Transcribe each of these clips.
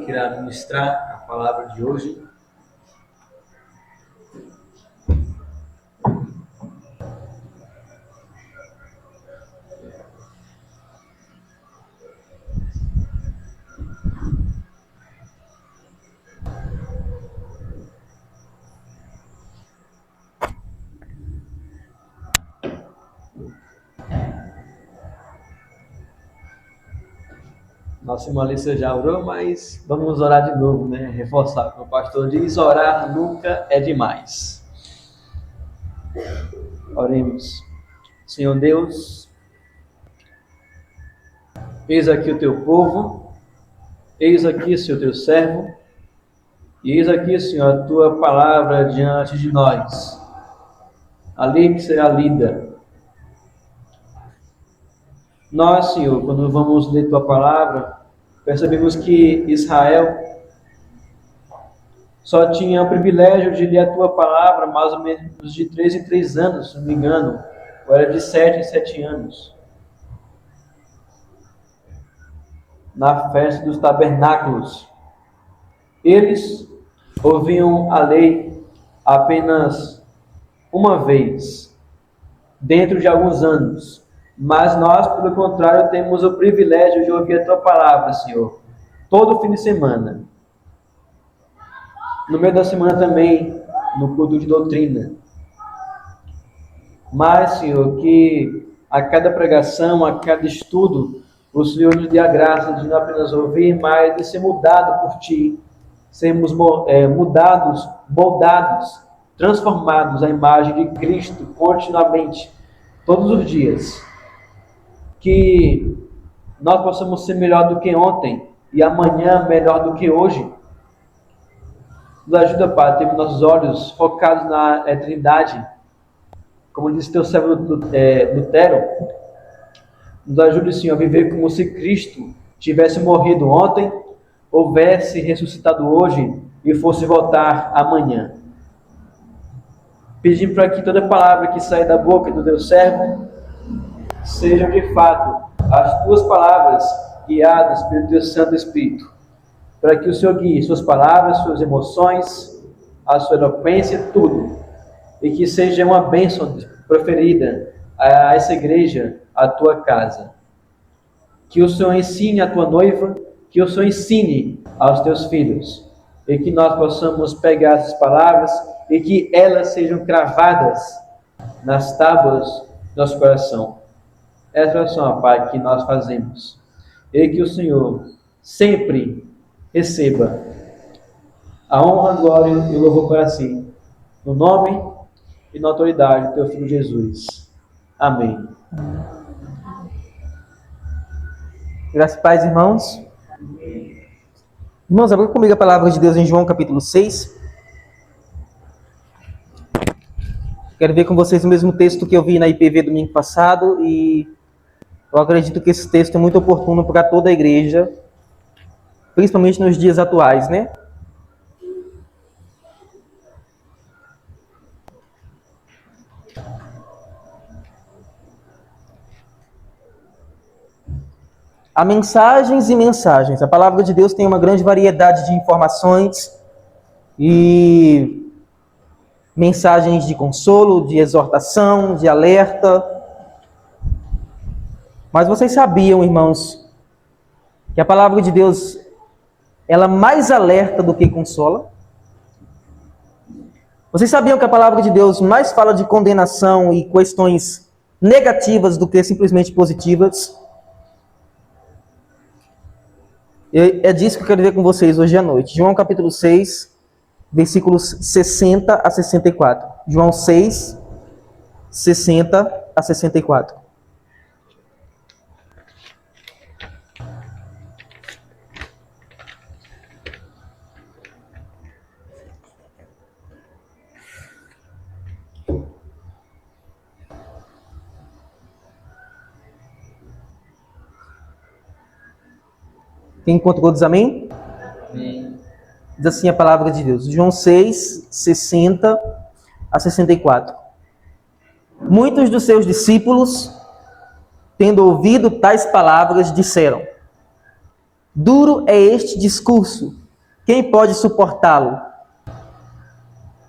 que irá ministrar a palavra de hoje. Nossa irmã Alissa já orou, mas vamos orar de novo, né? Reforçar, como o pastor diz, orar nunca é demais. Oremos. Senhor Deus, eis aqui o teu povo, eis aqui, Senhor, teu servo, e eis aqui, Senhor, a tua palavra diante de nós, ali que será lida. Nós, Senhor, quando vamos ler tua palavra, percebemos que Israel só tinha o privilégio de ler a tua palavra mais ou menos de 3 em 3 anos, se não me engano, ou era de 7 em 7 anos. Na festa dos tabernáculos. Eles ouviam a lei apenas uma vez, dentro de alguns anos. Mas nós, pelo contrário, temos o privilégio de ouvir a tua palavra, Senhor, todo fim de semana. No meio da semana também, no culto de doutrina. Mas, Senhor, que a cada pregação, a cada estudo, o Senhor nos dê a graça de não apenas ouvir, mas de ser mudado por Ti. Sermos mudados, moldados, transformados à imagem de Cristo continuamente, todos os dias. Que nós possamos ser melhor do que ontem e amanhã melhor do que hoje. Nos ajuda, Pai, a ter nossos olhos focados na eternidade. Como disse teu servo Lutero, nos ajude, Senhor, a viver como se Cristo tivesse morrido ontem, houvesse ressuscitado hoje e fosse voltar amanhã. Pedindo para que toda palavra que sai da boca do teu servo sejam de fato as tuas palavras guiadas pelo teu Santo Espírito, para que o Senhor guie suas palavras, suas emoções, a sua eloquência, tudo, e que seja uma bênção proferida a essa igreja, a tua casa. Que o Senhor ensine a tua noiva, que o Senhor ensine aos teus filhos, e que nós possamos pegar essas palavras e que elas sejam cravadas nas tábuas do nosso coração. Essa é a oração, Pai, que nós fazemos. E que o Senhor sempre receba a honra, a glória e o louvor para si. No nome e na autoridade do teu Filho Jesus. Amém. Graças a paz, irmãos. Irmãos, abra comigo a palavra de Deus em João capítulo 6. Quero ver com vocês o mesmo texto que eu vi na IPV domingo passado e eu acredito que esse texto é muito oportuno para toda a igreja, principalmente nos dias atuais, né? Há mensagens e mensagens. A palavra de Deus tem uma grande variedade de informações e mensagens de consolo, de exortação, de alerta. Mas vocês sabiam, irmãos, que a palavra de Deus, ela mais alerta do que consola? Vocês sabiam que a palavra de Deus mais fala de condenação e questões negativas do que simplesmente positivas? É disso que eu quero ver com vocês hoje à noite. João capítulo 6, versículos 60 a 64. João 6, 60 a 64. Quem encontrou diz amém? Amém. Diz assim a palavra de Deus. João 6, 60 a 64. Muitos dos seus discípulos, tendo ouvido tais palavras, disseram: duro é este discurso, Quem pode suportá-lo?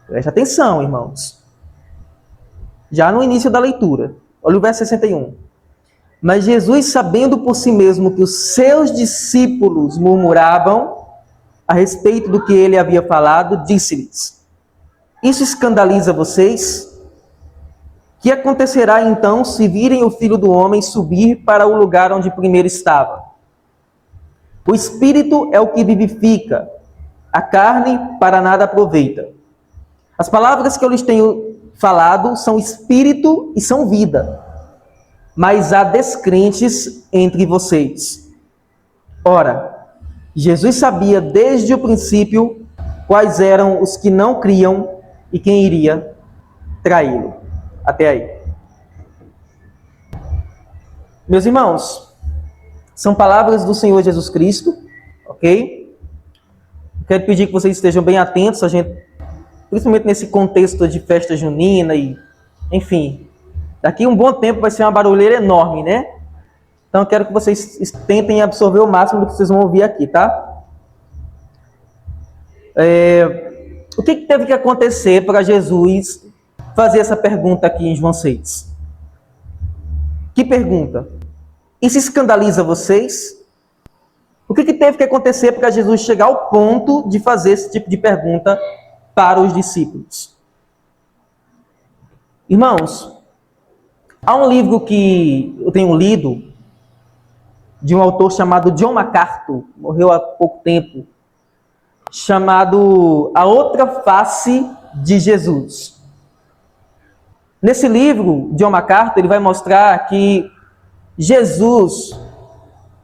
Preste atenção, irmãos. Já no início da leitura, olha o verso 61. Mas Jesus, sabendo por si mesmo que os seus discípulos murmuravam a respeito do que ele havia falado, disse-lhes: isso escandaliza vocês? Que acontecerá então se virem o Filho do Homem subir para o lugar onde primeiro estava? O Espírito é o que vivifica, a carne para nada aproveita. As palavras que eu lhes tenho falado são espírito e são vida, mas há descrentes entre vocês. Ora, Jesus sabia desde o princípio quais eram os que não criam e quem iria traí-lo. Até aí. Meus irmãos, são palavras do Senhor Jesus Cristo, ok? Quero pedir que vocês estejam bem atentos, principalmente nesse contexto de festa junina e, enfim, daqui a um bom tempo vai ser uma barulheira enorme, né? Então, eu quero que vocês tentem absorver o máximo do que vocês vão ouvir aqui, tá? O que teve que acontecer para Jesus fazer essa pergunta aqui em João 6? Que pergunta? Isso escandaliza vocês? O que teve que acontecer para Jesus chegar ao ponto de fazer esse tipo de pergunta para os discípulos? Irmãos, há um livro que eu tenho lido, de um autor chamado John MacArthur, morreu há pouco tempo, chamado A Outra Face de Jesus. Nesse livro, John MacArthur, ele vai mostrar que Jesus,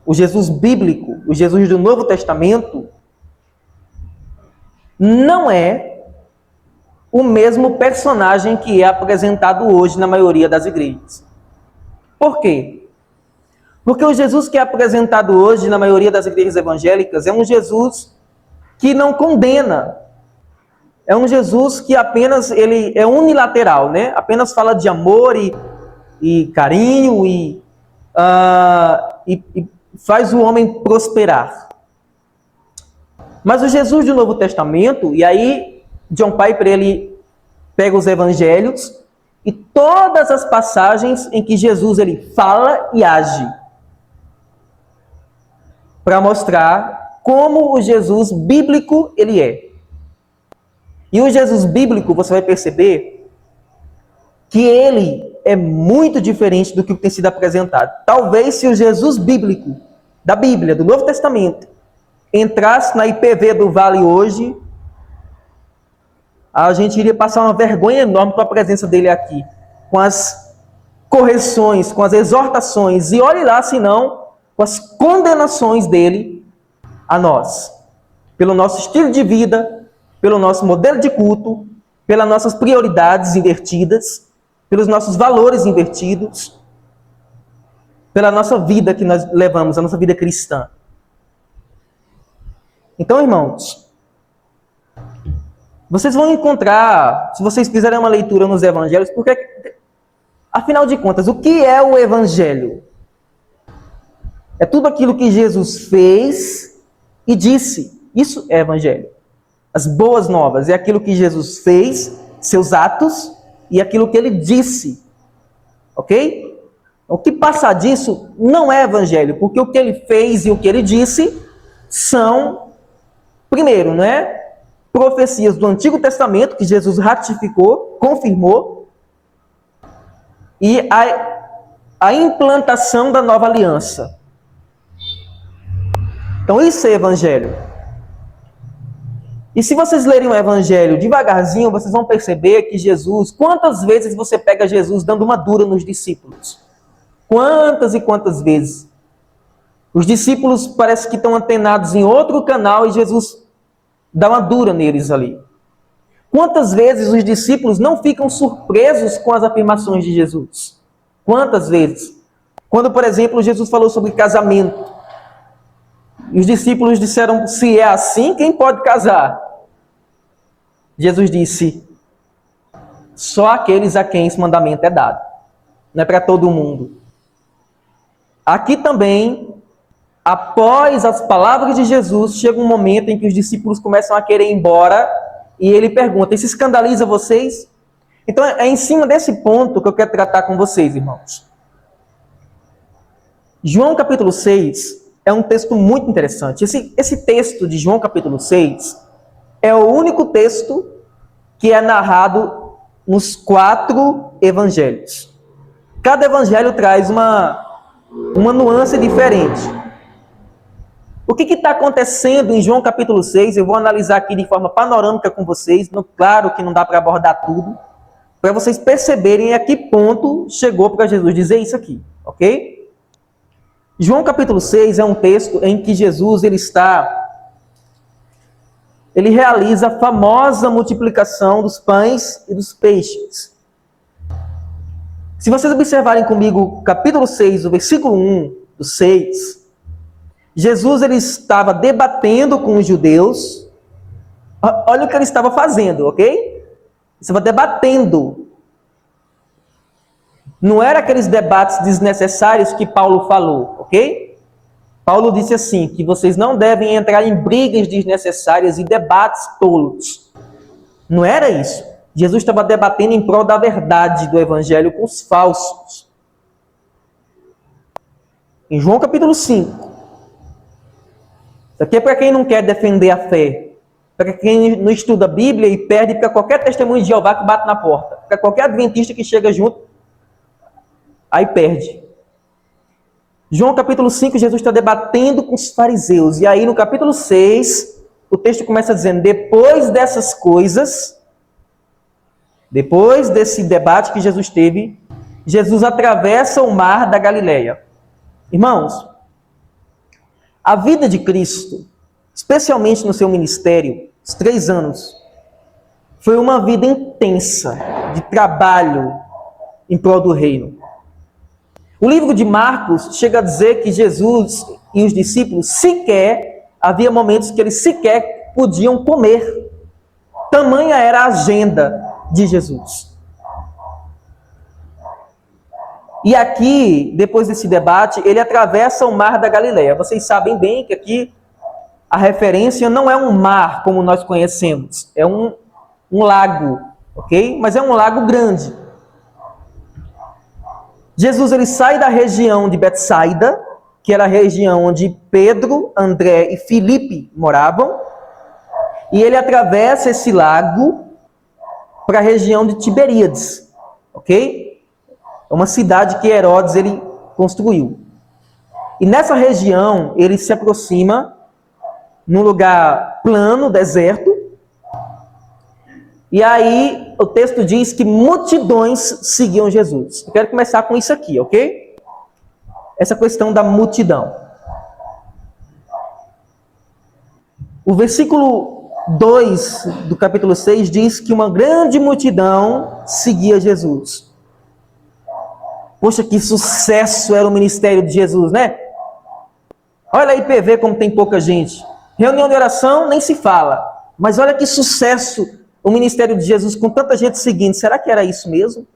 o Jesus bíblico, o Jesus do Novo Testamento, não é o mesmo personagem que é apresentado hoje na maioria das igrejas. Por quê? Porque o Jesus que é apresentado hoje na maioria das igrejas evangélicas é um Jesus que não condena. É um Jesus que apenas ele é unilateral, né? Apenas fala de amor e carinho e faz o homem prosperar. Mas o Jesus do Novo Testamento, e aí John Piper ele pega os evangelhos e todas as passagens em que Jesus ele fala e age, para mostrar como o Jesus bíblico ele é. E o Jesus bíblico, você vai perceber que ele é muito diferente do que tem sido apresentado. Talvez se o Jesus bíblico da Bíblia, do Novo Testamento, entrasse na IPV do Vale hoje, a gente iria passar uma vergonha enorme com a presença dele aqui, com as correções, com as exortações, e olhe lá, se não, com as condenações dele a nós, pelo nosso estilo de vida, pelo nosso modelo de culto, pelas nossas prioridades invertidas, pelos nossos valores invertidos, pela nossa vida que nós levamos, a nossa vida cristã. Então, irmãos, vocês vão encontrar, se vocês fizerem uma leitura nos evangelhos, porque, afinal de contas, o que é o evangelho? É tudo aquilo que Jesus fez e disse. Isso é evangelho. As boas novas é aquilo que Jesus fez, seus atos, e aquilo que ele disse. Ok? O que passar disso não é evangelho, porque o que ele fez e o que ele disse são, primeiro, profecias do Antigo Testamento, que Jesus ratificou, confirmou, e a implantação da nova aliança. Então isso é evangelho. E se vocês lerem o evangelho devagarzinho, vocês vão perceber que Jesus, quantas vezes você pega Jesus dando uma dura nos discípulos? Quantas e quantas vezes? Os discípulos parece que estão antenados em outro canal e Jesus dá uma dura neles ali. Quantas vezes os discípulos não ficam surpresos com as afirmações de Jesus? Quantas vezes? Quando, por exemplo, Jesus falou sobre casamento, e os discípulos disseram, se é assim, quem pode casar? Jesus disse, só aqueles a quem esse mandamento é dado. Não é para todo mundo. Aqui também, após as palavras de Jesus, chega um momento em que os discípulos começam a querer ir embora e ele pergunta: isso escandaliza vocês? Então é em cima desse ponto que eu quero tratar com vocês, irmãos. João capítulo 6 é um texto muito interessante. Esse texto de João capítulo 6 é o único texto que é narrado nos 4 evangelhos. Cada evangelho traz uma nuance diferente. O que está acontecendo em João capítulo 6? Eu vou analisar aqui de forma panorâmica com vocês. Claro que não dá para abordar tudo, para vocês perceberem a que ponto chegou para Jesus dizer isso aqui, ok? João capítulo 6 é um texto em que Jesus ele realiza a famosa multiplicação dos pães e dos peixes. Se vocês observarem comigo capítulo 6, o versículo 1 do 6, Jesus ele estava debatendo com os judeus. Olha o que ele estava fazendo, ok? Ele estava debatendo. Não era aqueles debates desnecessários que Paulo falou, ok? Paulo disse assim, que vocês não devem entrar em brigas desnecessárias e debates tolos. Não era isso. Jesus estava debatendo em prol da verdade do evangelho com os falsos. Em João capítulo 5. Isso aqui é para quem não quer defender a fé. Para quem não estuda a Bíblia e perde para qualquer testemunho de Jeová que bate na porta. Para qualquer adventista que chega junto, aí perde. João capítulo 5, Jesus está debatendo com os fariseus. E aí no capítulo 6, o texto começa dizendo: depois dessas coisas, depois desse debate que Jesus teve, Jesus atravessa o mar da Galileia. Irmãos, a vida de Cristo, especialmente no seu ministério, os 3 anos, foi uma vida intensa de trabalho em prol do reino. O livro de Marcos chega a dizer que Jesus e os discípulos havia momentos que eles sequer podiam comer. Tamanha era a agenda de Jesus. E aqui, depois desse debate, ele atravessa o mar da Galileia. Vocês sabem bem que aqui a referência não é um mar como nós conhecemos, é um lago, ok? Mas é um lago grande. Jesus ele sai da região de Betsaida, que era a região onde Pedro, André e Filipe moravam, e ele atravessa esse lago para a região de Tiberíades, ok? É uma cidade que Herodes ele construiu. E nessa região ele se aproxima num lugar plano, deserto, e aí o texto diz que multidões seguiam Jesus. Eu quero começar com isso aqui, ok? Essa questão da multidão. O versículo 2 do capítulo 6 diz que uma grande multidão seguia Jesus. Poxa, que sucesso era o ministério de Jesus, né? Olha aí, IPV, como tem pouca gente. Reunião de oração, nem se fala. Mas olha que sucesso o ministério de Jesus com tanta gente seguindo. Será que era isso mesmo?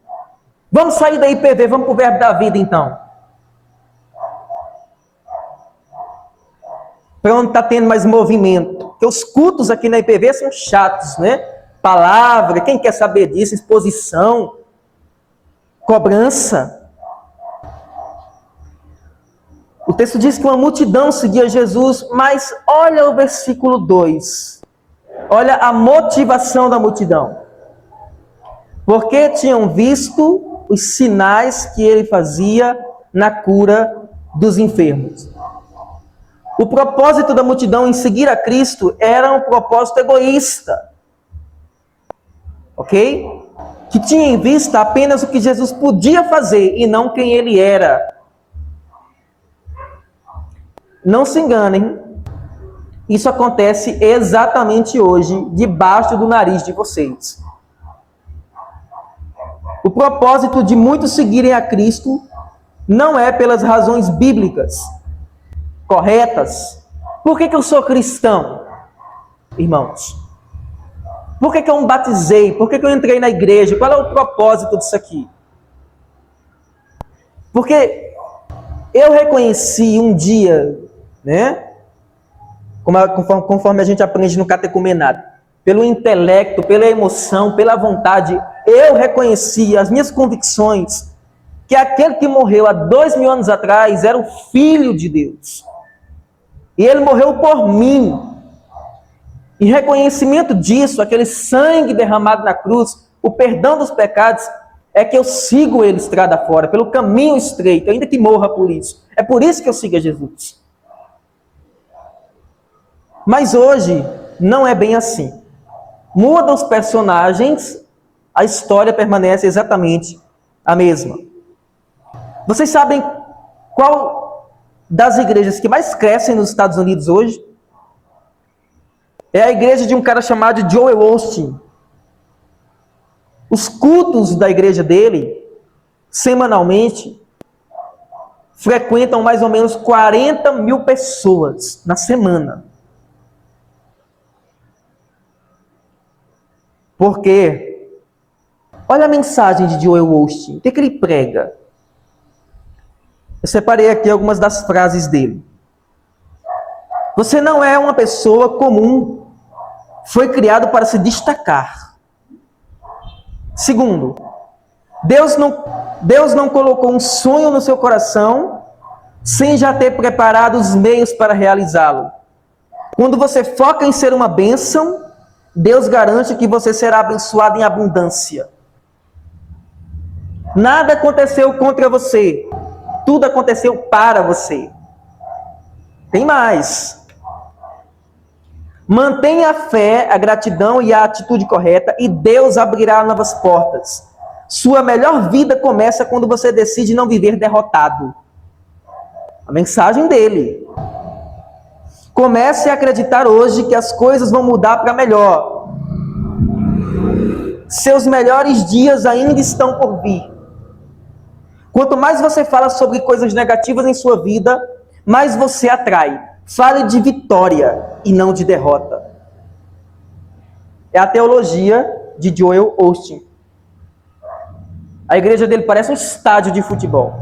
Vamos sair da IPV, vamos para o Verbo da Vida, então. Para onde está tendo mais movimento. Porque os cultos aqui na IPV são chatos, né? Palavra, quem quer saber disso? Exposição, cobrança. O texto diz que uma multidão seguia Jesus, mas olha o versículo 2. Olha a motivação da multidão. Porque tinham visto os sinais que ele fazia na cura dos enfermos. O propósito da multidão em seguir a Cristo era um propósito egoísta. Ok? Que tinha em vista apenas o que Jesus podia fazer e não quem ele era. Não se enganem, isso acontece exatamente hoje, debaixo do nariz de vocês. O propósito de muitos seguirem a Cristo não é pelas razões bíblicas corretas. Por que eu sou cristão, irmãos? Por que eu me batizei? Por que eu entrei na igreja? Qual é o propósito disso aqui? Porque eu reconheci um dia né? Conforme a gente aprende no catecumenado. Pelo intelecto, pela emoção, pela vontade, eu reconheci as minhas convicções que aquele que morreu há 2000 anos atrás era o Filho de Deus. E ele morreu por mim. Em reconhecimento disso, aquele sangue derramado na cruz, o perdão dos pecados, é que eu sigo ele estrada fora, pelo caminho estreito, ainda que morra por isso. É por isso que eu sigo a Jesus. Mas hoje, não é bem assim. Muda os personagens, a história permanece exatamente a mesma. Vocês sabem qual das igrejas que mais crescem nos Estados Unidos hoje? É a igreja de um cara chamado Joel Osteen. Os cultos da igreja dele, semanalmente, frequentam mais ou menos 40 mil pessoas na semana. Porque, olha a mensagem de Joel Osteen, o que ele prega? Eu separei aqui algumas das frases dele. Você não é uma pessoa comum, foi criado para se destacar. Segundo, Deus não colocou um sonho no seu coração sem já ter preparado os meios para realizá-lo. Quando você foca em ser uma bênção, Deus garante que você será abençoado em abundância. Nada aconteceu contra você, tudo aconteceu para você. Tem mais. Mantenha a fé, a gratidão e a atitude correta e Deus abrirá novas portas. Sua melhor vida começa quando você decide não viver derrotado. A mensagem dele. Comece a acreditar hoje que as coisas vão mudar para melhor. Seus melhores dias ainda estão por vir. Quanto mais você fala sobre coisas negativas em sua vida, mais você atrai. Fale de vitória e não de derrota. É a teologia de Joel Osteen. A igreja dele parece um estádio de futebol.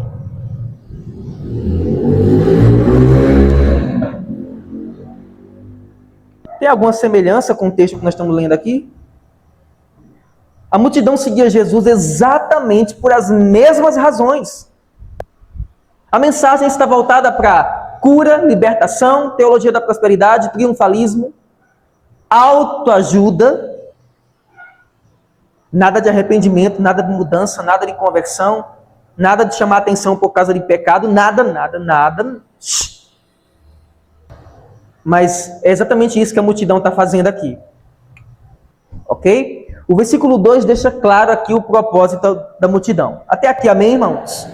Tem alguma semelhança com o texto que nós estamos lendo aqui? A multidão seguia Jesus exatamente por as mesmas razões. A mensagem está voltada para cura, libertação, teologia da prosperidade, triunfalismo, autoajuda, nada de arrependimento, nada de mudança, nada de conversão, nada de chamar atenção por causa de pecado, nada. Mas é exatamente isso que a multidão está fazendo aqui. Ok? O versículo 2 deixa claro aqui o propósito da multidão. Até aqui, amém, irmãos?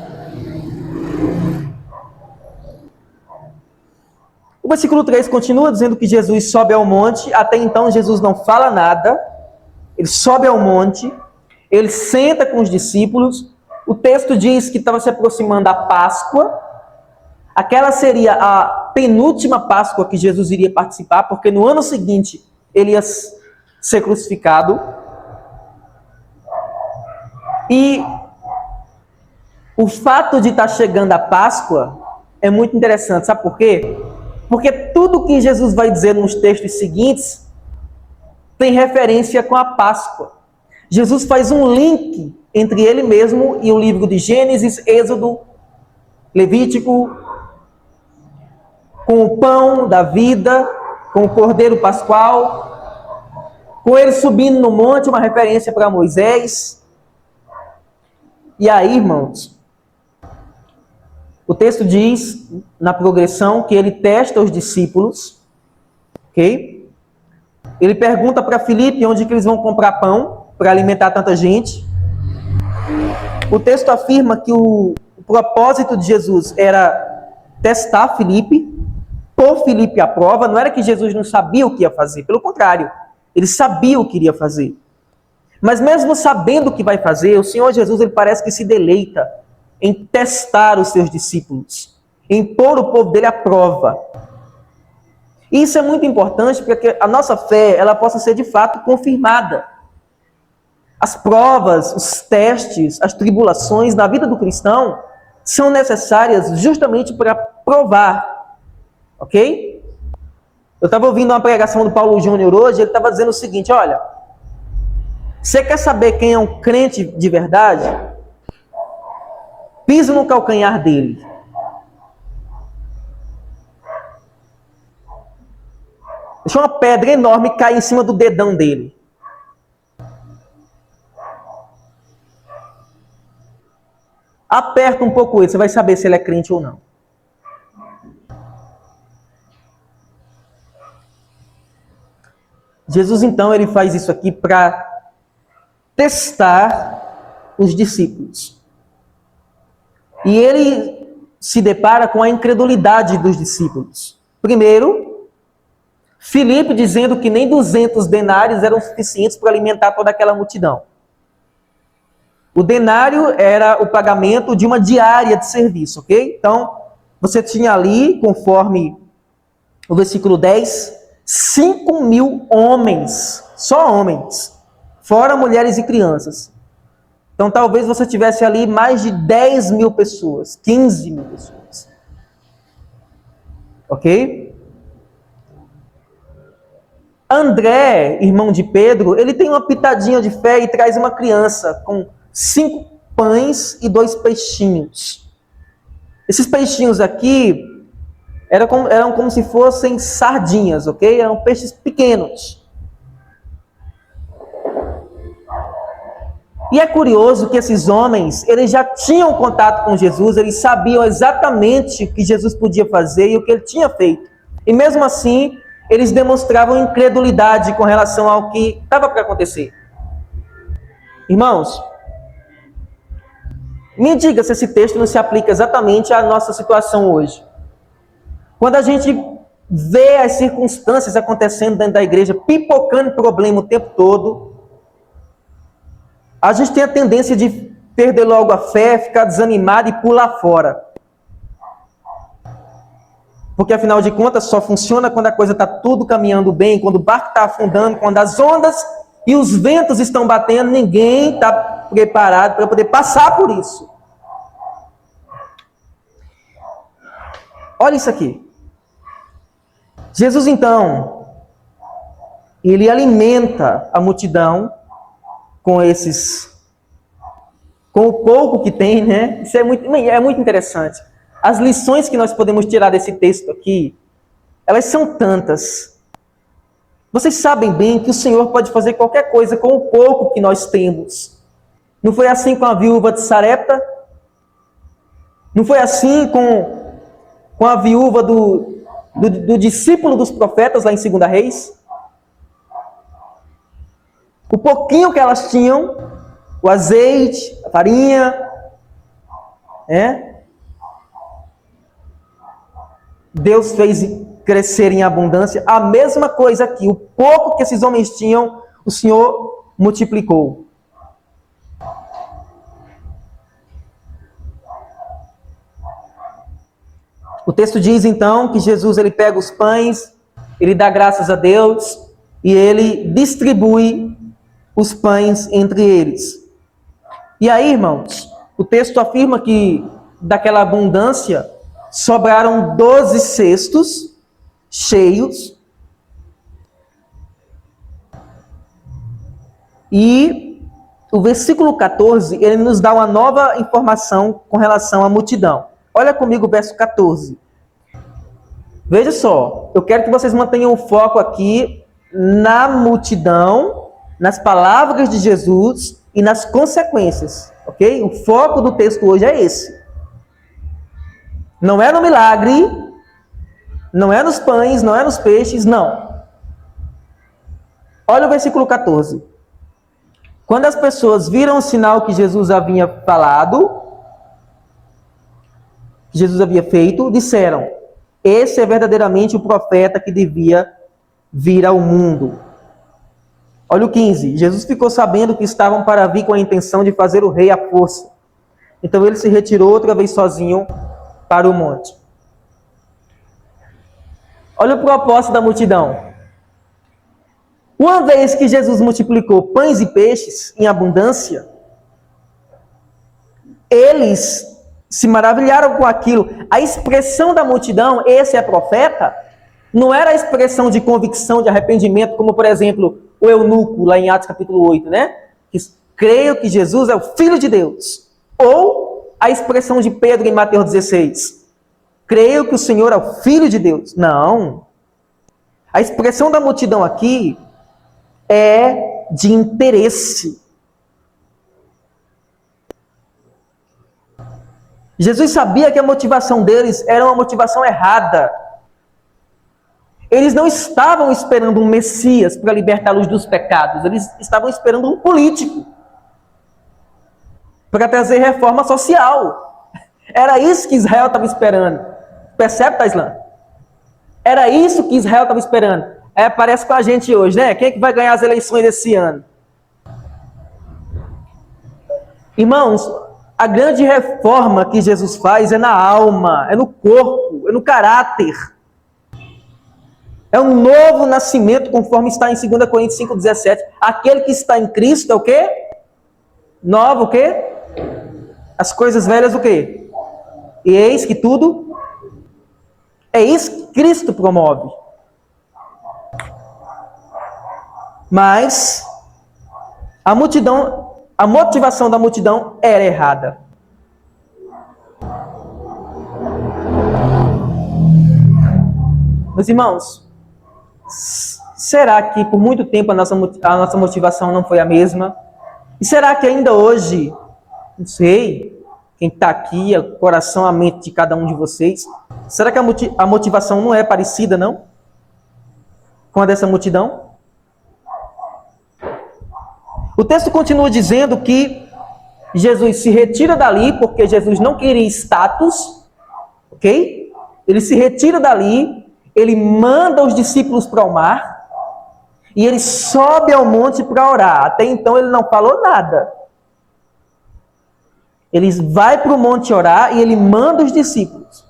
O versículo 3 continua dizendo que Jesus sobe ao monte. Até então, Jesus não fala nada. Ele sobe ao monte. Ele senta com os discípulos. O texto diz que estava se aproximando a Páscoa. Aquela seria a penúltima Páscoa que Jesus iria participar, porque no ano seguinte ele ia ser crucificado. E o fato de estar chegando a Páscoa é muito interessante. Sabe por quê? Porque tudo que Jesus vai dizer nos textos seguintes tem referência com a Páscoa. Jesus faz um link entre ele mesmo e o livro de Gênesis, Êxodo, Levítico, com o pão da vida, com o cordeiro pascual, com ele subindo no monte, uma referência para Moisés. E aí, irmãos, o texto diz, na progressão, que ele testa os discípulos, ok? Ele pergunta para Filipe onde que eles vão comprar pão para alimentar tanta gente. O texto afirma que o propósito de Jesus era testar Filipe, pôr Filipe à prova. Não era que Jesus não sabia o que ia fazer, pelo contrário, ele sabia o que iria fazer. Mas mesmo sabendo o que vai fazer, o Senhor Jesus ele parece que se deleita em testar os seus discípulos, em pôr o povo dele à prova. E isso é muito importante para que a nossa fé ela possa ser de fato confirmada. As provas, os testes, as tribulações na vida do cristão são necessárias justamente para provar, ok? Eu estava ouvindo uma pregação do Paulo Júnior hoje, ele estava dizendo o seguinte, olha, você quer saber quem é um crente de verdade? Pisa no calcanhar dele. Deixa uma pedra enorme cair em cima do dedão dele. Aperta um pouco ele, você vai saber se ele é crente ou não. Jesus, então, ele faz isso aqui para testar os discípulos. E ele se depara com a incredulidade dos discípulos. Primeiro, Filipe dizendo que nem 200 denários eram suficientes para alimentar toda aquela multidão. O denário era o pagamento de uma diária de serviço, ok? Então, você tinha ali, conforme o versículo 10, 5.000 homens, só homens, fora mulheres e crianças. Então, talvez você tivesse ali mais de 10.000 pessoas, 15.000 pessoas. Ok? André, irmão de Pedro, ele tem uma pitadinha de fé e traz uma criança com 5 pães e 2 peixinhos. Esses peixinhos aqui eram como se fossem sardinhas, ok? Eram peixes pequenos. E é curioso que esses homens, eles já tinham contato com Jesus, eles sabiam exatamente o que Jesus podia fazer e o que ele tinha feito. E mesmo assim, eles demonstravam incredulidade com relação ao que estava para acontecer. Irmãos, me diga se esse texto não se aplica exatamente à nossa situação hoje. Quando a gente vê as circunstâncias acontecendo dentro da igreja, pipocando problema o tempo todo, a gente tem a tendência de perder logo a fé, ficar desanimado e pular fora. Porque afinal de contas só funciona quando a coisa está tudo caminhando bem, quando o barco está afundando, quando as ondas e os ventos estão batendo, ninguém está preparado para poder passar por isso. Olha isso aqui. Jesus, então, ele alimenta a multidão com o pouco que tem, né? Isso é muito interessante. As lições que nós podemos tirar desse texto aqui, elas são tantas. Vocês sabem bem que o Senhor pode fazer qualquer coisa com o pouco que nós temos. Não foi assim com a viúva de Sarepta? Não foi assim com a viúva do discípulo dos profetas lá em 2 Reis? O pouquinho que elas tinham, o azeite, a farinha, Deus fez crescer em abundância. A mesma coisa aqui, o pouco que esses homens tinham, o Senhor multiplicou. O texto diz então que Jesus ele pega os pães, ele dá graças a Deus e ele distribui os pães entre eles. E aí, irmãos, o texto afirma que daquela abundância sobraram 12 cestos cheios. E o versículo 14, ele nos dá uma nova informação com relação à multidão. Olha comigo o verso 14. Veja só, eu quero que vocês mantenham o foco aqui na multidão, nas palavras de Jesus e nas consequências, ok? O foco do texto hoje é esse. Não é no milagre, não é nos pães, não é nos peixes, não. Olha o versículo 14. Quando as pessoas viram o sinal que Jesus havia falado, que Jesus havia feito, disseram: esse é verdadeiramente o profeta que devia vir ao mundo. Olha o 15. Jesus ficou sabendo que estavam para vir com a intenção de fazer o rei à força. Então ele se retirou outra vez sozinho para o monte. Olha o propósito da multidão. Uma vez que Jesus multiplicou pães e peixes em abundância, eles se maravilharam com aquilo. A expressão da multidão, esse é profeta, não era a expressão de convicção, de arrependimento, como, por exemplo, o eunuco, lá em Atos capítulo 8, né? Que creio que Jesus é o Filho de Deus. Ou a expressão de Pedro em Mateus 16. Creio que o Senhor é o Filho de Deus. Não. A expressão da multidão aqui é de interesse. Jesus sabia que a motivação deles era uma motivação errada. Eles não estavam esperando um Messias para libertá-los dos pecados. Eles estavam esperando um político para trazer reforma social. Era isso que Israel estava esperando. Percebe, Taislan? Era isso que Israel estava esperando. Parece com a gente hoje, né? Quem é que vai ganhar as eleições desse ano? Irmãos, a grande reforma que Jesus faz é na alma, é no corpo, é no caráter. É um novo nascimento, conforme está em 2 Coríntios 5,17. Aquele que está em Cristo é o quê? Nova o quê? As coisas velhas o quê? E eis que tudo é isso que Cristo promove. Mas a motivação da multidão era errada. Meus irmãos, será que por muito tempo a nossa motivação não foi a mesma? E será que ainda hoje, não sei, quem está aqui, o coração, a mente de cada um de vocês, será que a motivação não é parecida, não? Com a dessa multidão? O texto continua dizendo que Jesus se retira dali, porque Jesus não queria status, ok? Ele se retira dali, ele manda os discípulos para o mar, e ele sobe ao monte para orar. Até então ele não falou nada. Ele vai para o monte orar e ele manda os discípulos.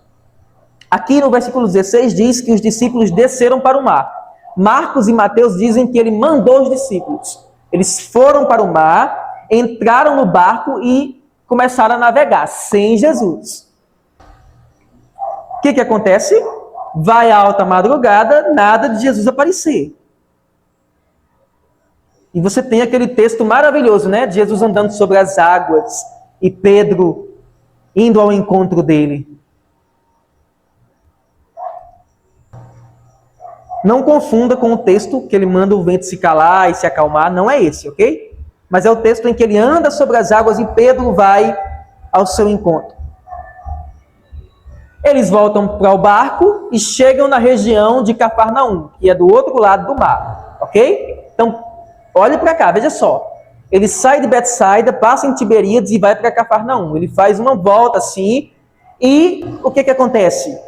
Aqui no versículo 16 diz que os discípulos desceram para o mar. Marcos e Mateus dizem que ele mandou os discípulos. Eles foram para o mar, entraram no barco e começaram a navegar, sem Jesus. O que acontece? Vai à alta madrugada, nada de Jesus aparecer. E você tem aquele texto maravilhoso, né? De Jesus andando sobre as águas e Pedro indo ao encontro dele. Não confunda com o texto que ele manda o vento se calar e se acalmar, não é esse, ok? Mas é o texto em que ele anda sobre as águas e Pedro vai ao seu encontro. Eles voltam para o barco e chegam na região de Cafarnaum, que é do outro lado do mar, ok? Então, olhe para cá, veja só. Ele sai de Betsaida, passa em Tiberíades e vai para Cafarnaum. Ele faz uma volta assim e o que acontece?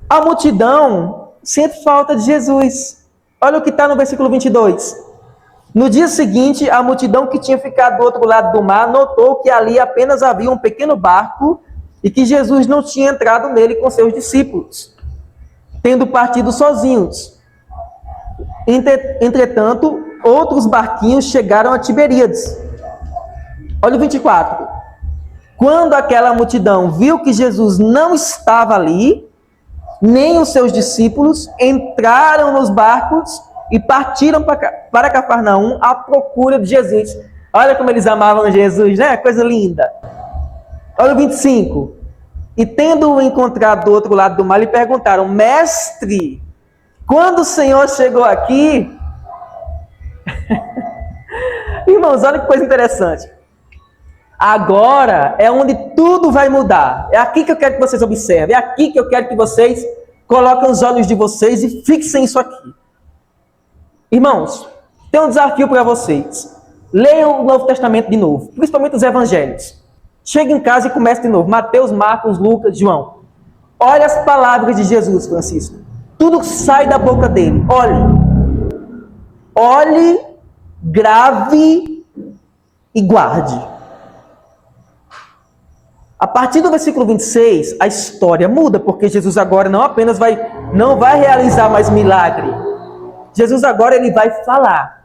A multidão sente falta de Jesus. Olha o que está no versículo 22. No dia seguinte, a multidão que tinha ficado do outro lado do mar notou que ali apenas havia um pequeno barco e que Jesus não tinha entrado nele com seus discípulos, tendo partido sozinhos. Entretanto, outros barquinhos chegaram a Tiberíades. Olha o 24. Quando aquela multidão viu que Jesus não estava ali, nem os seus discípulos, entraram nos barcos e partiram para Cafarnaum à procura de Jesus. Olha como eles amavam Jesus, né? Coisa linda. Olha o 25. E tendo-o encontrado do outro lado do mar, lhe perguntaram: Mestre, quando o Senhor chegou aqui... Irmãos, olha que coisa interessante. Agora é onde tudo vai mudar. É aqui que eu quero que vocês observem. É aqui que eu quero que vocês coloquem os olhos de vocês e fixem isso aqui. Irmãos, tem um desafio para vocês. Leiam o Novo Testamento de novo, principalmente os Evangelhos. Chegue em casa e comece de novo. Mateus, Marcos, Lucas, João. Olha as palavras de Jesus, Francisco. Tudo sai da boca dele. Olhe, grave e guarde. A partir do versículo 26, a história muda, porque Jesus agora não vai realizar mais milagre. Jesus agora ele vai falar.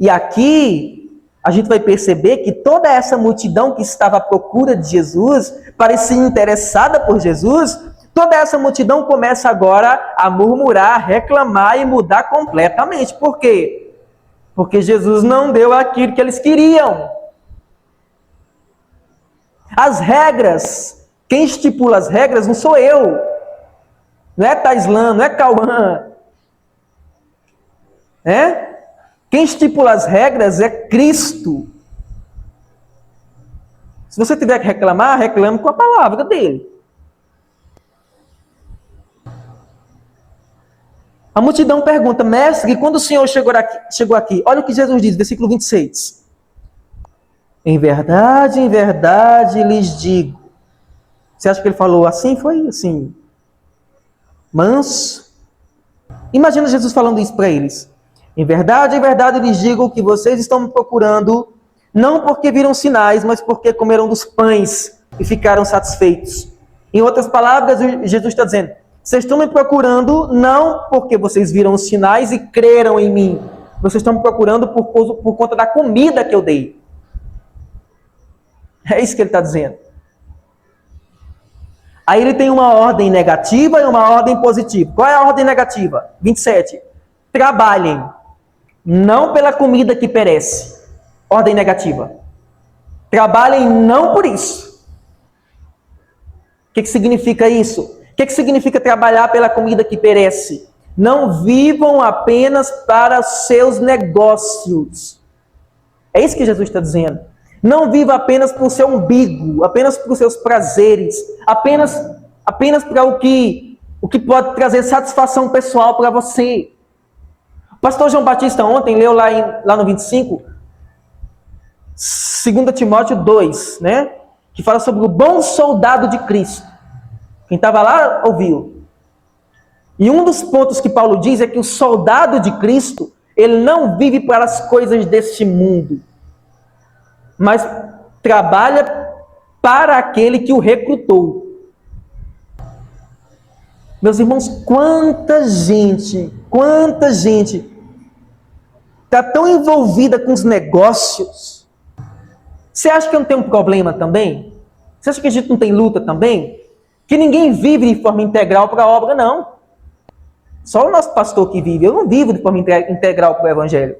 E aqui a gente vai perceber que toda essa multidão que estava à procura de Jesus, parecia interessada por Jesus, toda essa multidão começa agora a murmurar, reclamar e mudar completamente. Por quê? Porque Jesus não deu aquilo que eles queriam. As regras, quem estipula as regras não sou eu, não é Taislan, não é Cauã, né? Quem estipula as regras é Cristo. Se você tiver que reclamar, reclame com a palavra dele. A multidão pergunta, mestre, quando o Senhor chegou aqui, olha o que Jesus diz, versículo 26. Em verdade lhes digo. Você acha que ele falou assim? Foi assim, manso. Imagina Jesus falando isso para eles. Em verdade lhes digo que vocês estão me procurando, não porque viram sinais, mas porque comeram dos pães e ficaram satisfeitos. Em outras palavras, Jesus está dizendo, vocês estão me procurando não porque vocês viram os sinais e creram em mim. Vocês estão me procurando por conta da comida que eu dei. É isso que ele está dizendo. Aí ele tem uma ordem negativa e uma ordem positiva. Qual é a ordem negativa? 27. Trabalhem, não pela comida que perece. Ordem negativa. Trabalhem não por isso. O que significa isso? O que significa trabalhar pela comida que perece? Não vivam apenas para os seus negócios. É isso que Jesus está dizendo. Não viva apenas para o seu umbigo, apenas para os seus prazeres, apenas para o que pode trazer satisfação pessoal para você. O pastor João Batista ontem leu lá no 25, 2 Timóteo 2, né? Que fala sobre o bom soldado de Cristo. Quem estava lá ouviu. E um dos pontos que Paulo diz é que o soldado de Cristo, ele não vive para as coisas deste mundo, mas trabalha para aquele que o recrutou. Meus irmãos, quanta gente está tão envolvida com os negócios. Você acha que eu não tenho um problema também? Você acha que a gente não tem luta também? Que ninguém vive de forma integral para a obra, não. Só o nosso pastor que vive. Eu não vivo de forma integral para o evangelho.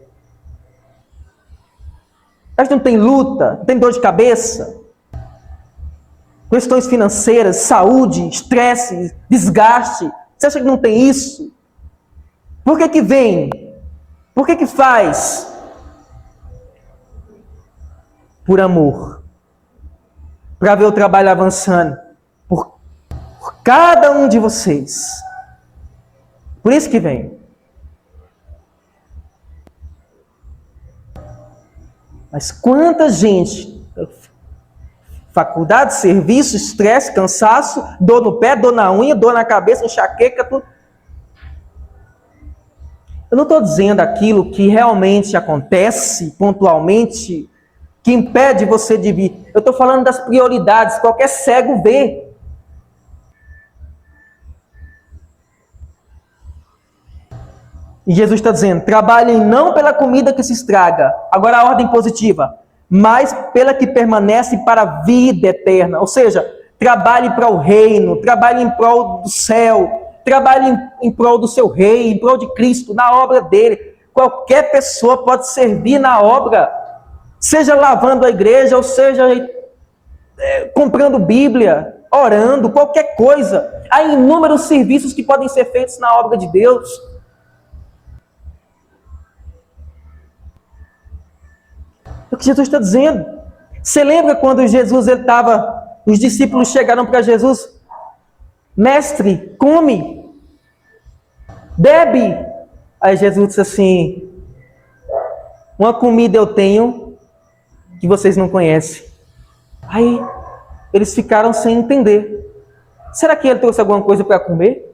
A gente não tem luta, não tem dor de cabeça, questões financeiras, saúde, estresse, desgaste. Você acha que não tem isso? Por que vem? Por que faz? Por amor. Para ver o trabalho avançando. Por cada um de vocês. Por isso que vem. Mas quanta gente, faculdade, serviço, estresse, cansaço, dor no pé, dor na unha, dor na cabeça, enxaqueca, tudo. Eu não estou dizendo aquilo que realmente acontece pontualmente, que impede você de vir. Eu estou falando das prioridades, qualquer cego vê. E Jesus está dizendo, trabalhem não pela comida que se estraga, agora a ordem positiva, mas pela que permanece para a vida eterna. Ou seja, trabalhe para o reino, trabalhe em prol do céu, trabalhe em prol do seu rei, em prol de Cristo, na obra dele. Qualquer pessoa pode servir na obra, seja lavando a igreja, ou seja comprando Bíblia, orando, qualquer coisa. Há inúmeros serviços que podem ser feitos na obra de Deus. É o que Jesus está dizendo. Você lembra quando os discípulos chegaram para Jesus, mestre, come, bebe. Aí Jesus disse assim, uma comida eu tenho que vocês não conhecem. Aí eles ficaram sem entender. Será que ele trouxe alguma coisa para comer?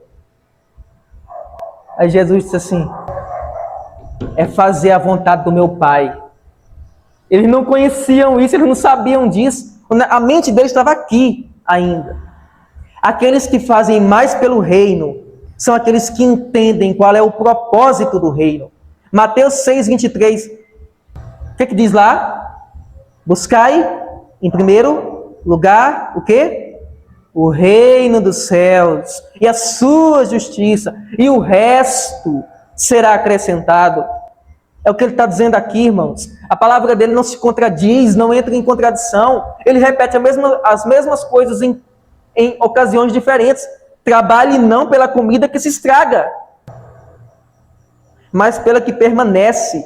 Aí Jesus disse assim, é fazer a vontade do meu Pai. Eles não conheciam isso, eles não sabiam disso. A mente deles estava aqui ainda. Aqueles que fazem mais pelo reino são aqueles que entendem qual é o propósito do reino. Mateus 6, 23. O que diz lá? Buscai, em primeiro lugar, o quê? O reino dos céus e a sua justiça, e o resto será acrescentado. É o que ele está dizendo aqui, irmãos. A palavra dele não se contradiz, não entra em contradição. Ele repete as mesmas coisas em ocasiões diferentes. Trabalhe não pela comida que se estraga, mas pela que permanece,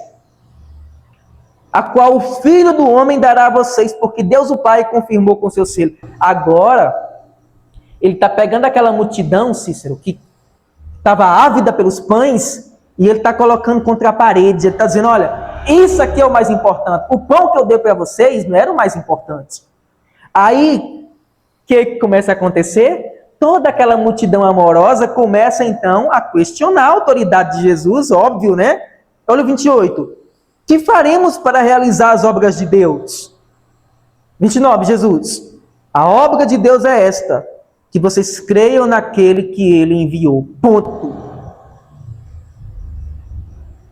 a qual o Filho do Homem dará a vocês, porque Deus o Pai confirmou com seu selo. Agora, ele está pegando aquela multidão, Cícero, que estava ávida pelos pães, e ele está colocando contra a parede. Ele está dizendo, olha, isso aqui é o mais importante. O pão que eu dei para vocês não era o mais importante. Aí, o que começa a acontecer? Toda aquela multidão amorosa começa, então, a questionar a autoridade de Jesus, óbvio, né? Olha o 28. Que faremos para realizar as obras de Deus? 29, Jesus. A obra de Deus é esta, que vocês creiam naquele que ele enviou. Ponto.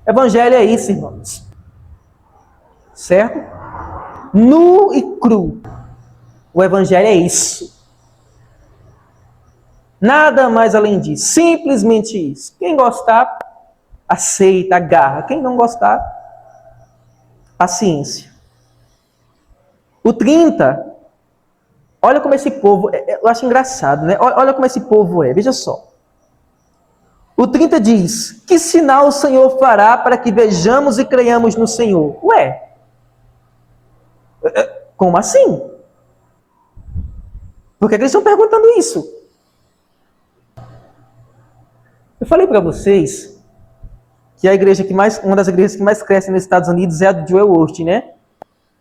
Evangelho é isso, irmãos. Certo? Nu e cru. O evangelho é isso. Nada mais além disso. Simplesmente isso. Quem gostar, aceita, agarra. Quem não gostar, paciência. O 30, olha como esse povo, eu acho engraçado, né? Olha como esse povo é, veja só. O 30 diz, que sinal o Senhor fará para que vejamos e creiamos no Senhor? Ué, como assim? Por que eles estão perguntando isso? Eu falei para vocês que a igreja que mais, uma das igrejas que mais cresce nos Estados Unidos é a do Joel Osteen, né?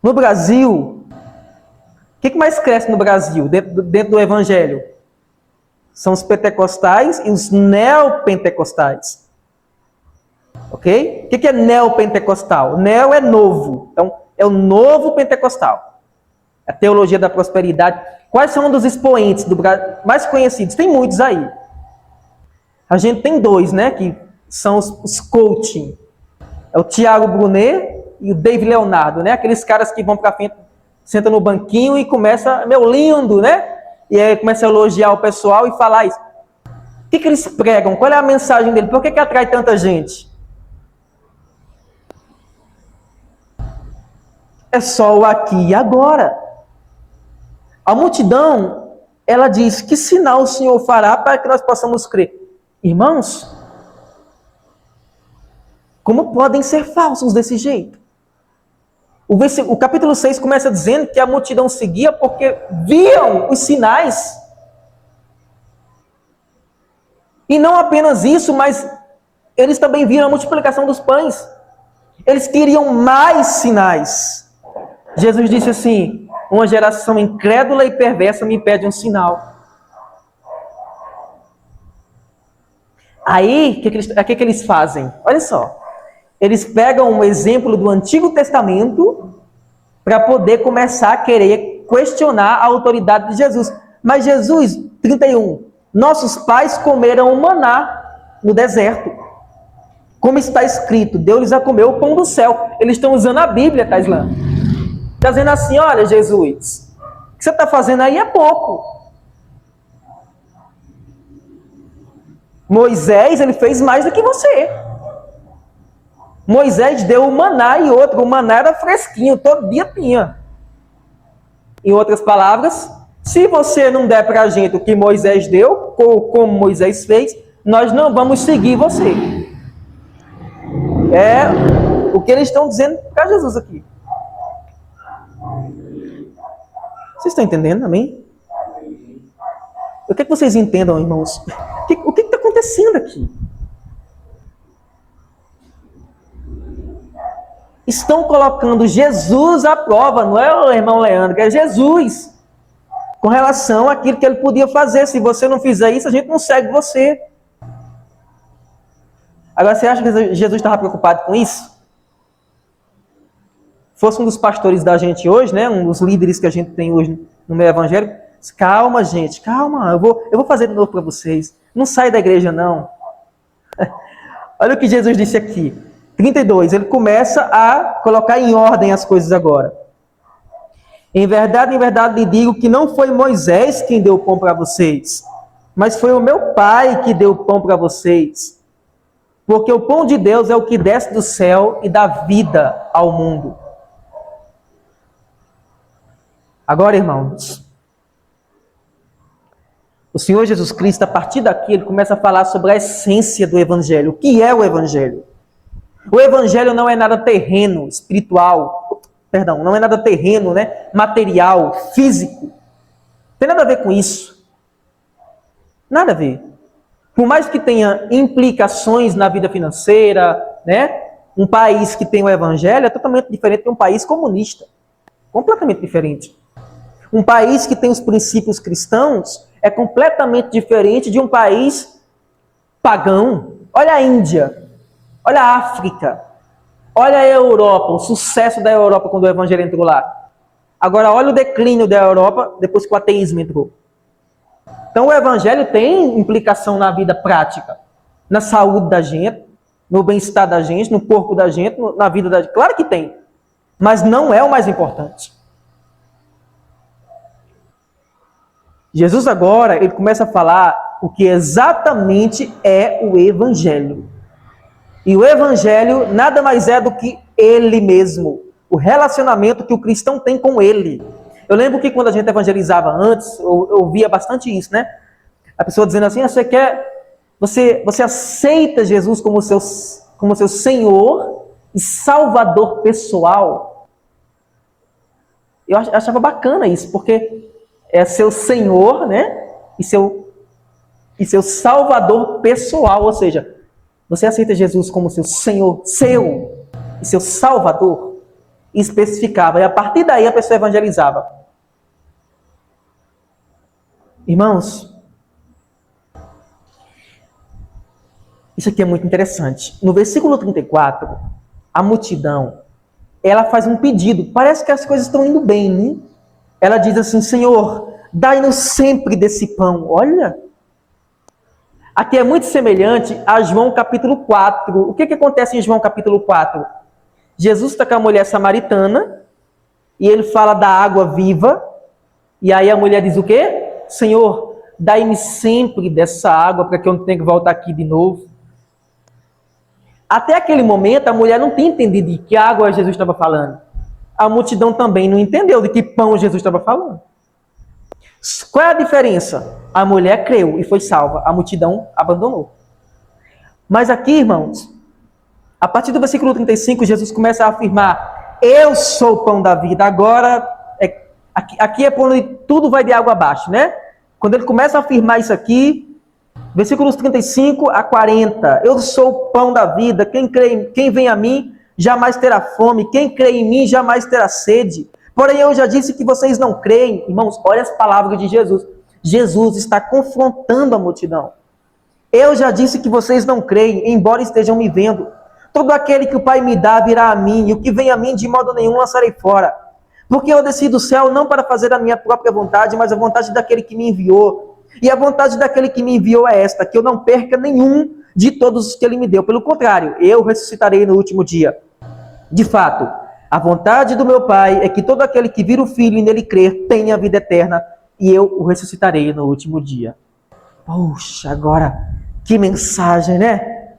No Brasil, o que mais cresce no Brasil, dentro do evangelho? São os pentecostais e os neopentecostais. Ok? O que é neopentecostal? Neo é novo. Então, é o novo pentecostal. A teologia da prosperidade. Quais são dos expoentes do Brasil mais conhecidos? Tem muitos aí. A gente tem dois, né? Que são os coaching. É o Tiago Brunet e o David Leonardo, né? Aqueles caras que vão para frente, sentam no banquinho e começam, meu lindo, né? E aí começa a elogiar o pessoal e falar isso. O que eles pregam? Qual é a mensagem dele? Por que atrai tanta gente? É só o aqui e agora. A multidão, ela diz, que sinal o Senhor fará para que nós possamos crer? Irmãos, como podem ser falsos desse jeito? O capítulo 6 começa dizendo que a multidão seguia porque viam os sinais. E não apenas isso, mas eles também viram a multiplicação dos pães. Eles queriam mais sinais. Jesus disse assim, uma geração incrédula e perversa me pede um sinal. Aí, o que eles fazem? Olha só. Eles pegam um exemplo do Antigo Testamento para poder começar a querer questionar a autoridade de Jesus. Mas Jesus, 31, nossos pais comeram o maná no deserto. Como está escrito, Deus lhes a comeu o pão do céu. Eles estão usando a Bíblia, Taislan. Está dizendo assim, olha Jesus, o que você está fazendo aí é pouco. Moisés, ele fez mais do que você. Moisés deu o maná e outro. O maná era fresquinho, todo dia tinha. Em outras palavras, se você não der para a gente o que Moisés deu, ou como Moisés fez, nós não vamos seguir você. É o que eles estão dizendo para Jesus aqui. Vocês estão entendendo, amém? Eu quero que vocês entendam, irmãos. O que está acontecendo aqui? Estão colocando Jesus à prova, não é o irmão Leandro, é Jesus. Com relação àquilo que ele podia fazer. Se você não fizer isso, a gente não segue você. Agora, você acha que Jesus estava preocupado com isso? Fosse um dos pastores da gente hoje, né, um dos líderes que a gente tem hoje no meio evangélico, calma, gente, calma, eu vou fazer de novo para vocês. Não sai da igreja, não. Olha o que Jesus disse aqui. 32, ele começa a colocar em ordem as coisas agora. Em verdade lhe digo que não foi Moisés quem deu o pão para vocês, mas foi o meu Pai que deu o pão para vocês. Porque o pão de Deus é o que desce do céu e dá vida ao mundo. Agora, irmãos, o Senhor Jesus Cristo, a partir daqui, ele começa a falar sobre a essência do Evangelho. O que é o Evangelho? O Evangelho não é nada terreno, espiritual, não é nada terreno, né? Material, físico. Não tem nada a ver com isso. Nada a ver. Por mais que tenha implicações na vida financeira, né? Um país que tem o Evangelho é totalmente diferente de um país comunista. Completamente diferente. Um país que tem os princípios cristãos é completamente diferente de um país pagão. Olha a Índia, olha a África, olha a Europa, o sucesso da Europa quando o Evangelho entrou lá. Agora olha o declínio da Europa depois que o ateísmo entrou. Então o Evangelho tem implicação na vida prática, na saúde da gente, no bem-estar da gente, no corpo da gente, na vida da gente. Claro que tem, mas não é o mais importante. Jesus agora, ele começa a falar o que exatamente é o Evangelho. E o Evangelho nada mais é do que ele mesmo, o relacionamento que o cristão tem com ele. Eu lembro que quando a gente evangelizava antes, eu via bastante isso, né? A pessoa dizendo assim, você aceita Jesus como seu Senhor e Salvador pessoal? Eu achava bacana isso, porque é seu Senhor, né? E seu Salvador pessoal, ou seja, você aceita Jesus como seu Senhor, e seu Salvador, e especificava, e a partir daí a pessoa evangelizava. Irmãos, isso aqui é muito interessante. No versículo 34, a multidão, ela faz um pedido. Parece que as coisas estão indo bem, né? Ela diz assim, Senhor, dai-nos sempre desse pão. Olha, aqui é muito semelhante a João capítulo 4. O que acontece em João capítulo 4? Jesus está com a mulher samaritana e ele fala da água viva. E aí a mulher diz o quê? Senhor, dai-me sempre dessa água para que eu não tenha que voltar aqui de novo. Até aquele momento a mulher não tinha entendido de que água Jesus estava falando. A multidão também não entendeu de que pão Jesus estava falando. Qual é a diferença? A mulher creu e foi salva, a multidão abandonou. Mas aqui, irmãos, a partir do versículo 35, Jesus começa a afirmar, eu sou o pão da vida. Agora, aqui é quando tudo vai de água abaixo, né? Quando ele começa a afirmar isso aqui, versículos 35 a 40, eu sou o pão da vida, quem vem a mim jamais terá fome, quem crê em mim jamais terá sede. Porém, eu já disse que vocês não creem. Irmãos, olha as palavras de Jesus. Jesus está confrontando a multidão. Eu já disse que vocês não creem, embora estejam me vendo. Todo aquele que o Pai me dá virá a mim, e o que vem a mim de modo nenhum lançarei fora. Porque eu desci do céu não para fazer a minha própria vontade, mas a vontade daquele que me enviou. E a vontade daquele que me enviou é esta, que eu não perca nenhum de todos os que ele me deu. Pelo contrário, eu ressuscitarei no último dia. De fato, a vontade do meu Pai é que todo aquele que vira o Filho e nele crer tenha a vida eterna, e eu o ressuscitarei no último dia. Poxa, agora, que mensagem, né?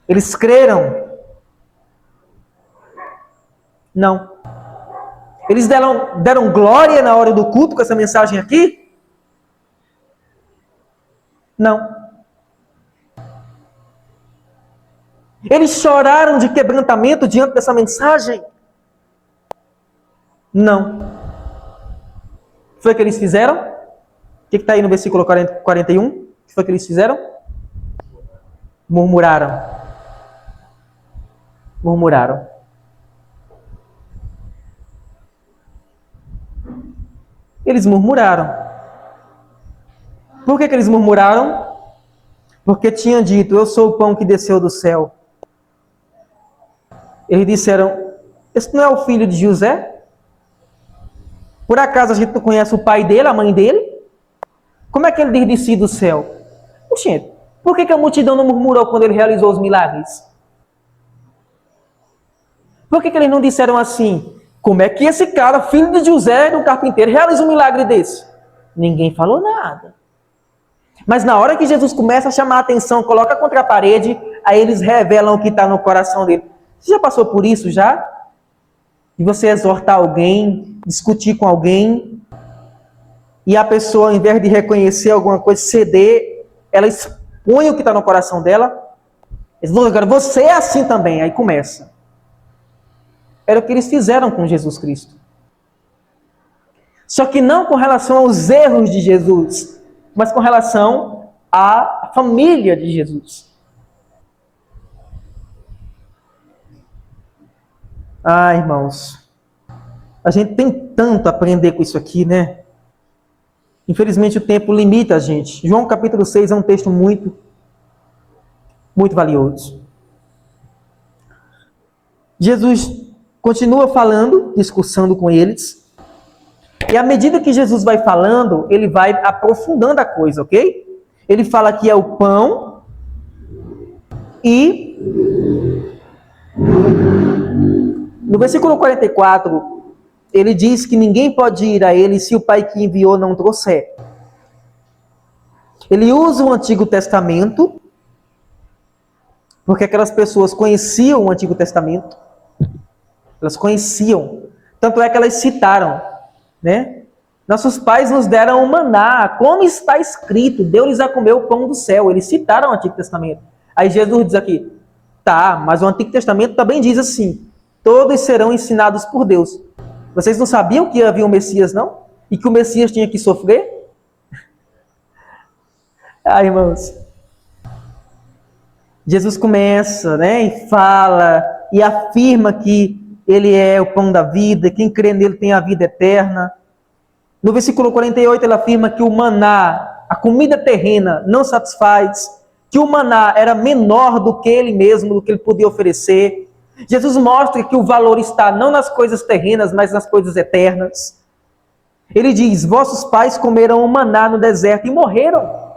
Eles creram? Não. Eles deram glória na hora do culto com essa mensagem aqui? Não. Eles choraram de quebrantamento diante dessa mensagem? Não. Foi o que eles fizeram? O que está aí no versículo 41? O que foi que eles fizeram? Murmuraram. Murmuraram. Eles murmuraram. Por que eles murmuraram? Porque tinham dito, eu sou o pão que desceu do céu. Eles disseram, esse não é o filho de José? Por acaso a gente não conhece o pai dele, a mãe dele? Como é que ele descia do céu? Gente, por que a multidão não murmurou quando ele realizou os milagres? Por que eles não disseram assim? Como é que esse cara, filho de José, do carpinteiro, realiza um milagre desse? Ninguém falou nada. Mas na hora que Jesus começa a chamar a atenção, coloca contra a parede, aí eles revelam o que está no coração dele. Você já passou por isso já? De você exortar alguém, discutir com alguém, e a pessoa, ao invés de reconhecer alguma coisa, ceder, ela expõe o que está no coração dela. Eles vão agora, você é assim também. Aí começa. Era o que eles fizeram com Jesus Cristo. Só que não com relação aos erros de Jesus, mas com relação à família de Jesus. Ah, irmãos, a gente tem tanto a aprender com isso aqui, né? Infelizmente o tempo limita a gente. João capítulo 6 é um texto muito valioso. Jesus continua falando, discursando com eles. E à medida que Jesus vai falando, ele vai aprofundando a coisa, ok? Ele fala que é o pão e no versículo 44, ele diz que ninguém pode ir a ele se o Pai que enviou não trouxer. Ele usa o Antigo Testamento, porque aquelas pessoas conheciam o Antigo Testamento. Elas conheciam. Tanto é que elas citaram, né? Nossos pais nos deram o maná, como está escrito, deu-lhes a comer o pão do céu. Eles citaram o Antigo Testamento. Aí Jesus diz aqui, tá, mas o Antigo Testamento também diz assim, todos serão ensinados por Deus. Vocês não sabiam que havia um Messias, não? E que o Messias tinha que sofrer? Ah, irmãos, Jesus começa, né, e fala, e afirma que ele é o pão da vida, quem crê nele tem a vida eterna. No versículo 48, ele afirma que o maná, a comida terrena, não satisfaz, que o maná era menor do que ele mesmo, do que ele podia oferecer. Jesus mostra que o valor está não nas coisas terrenas, mas nas coisas eternas. Ele diz, vossos pais comeram o maná no deserto e morreram.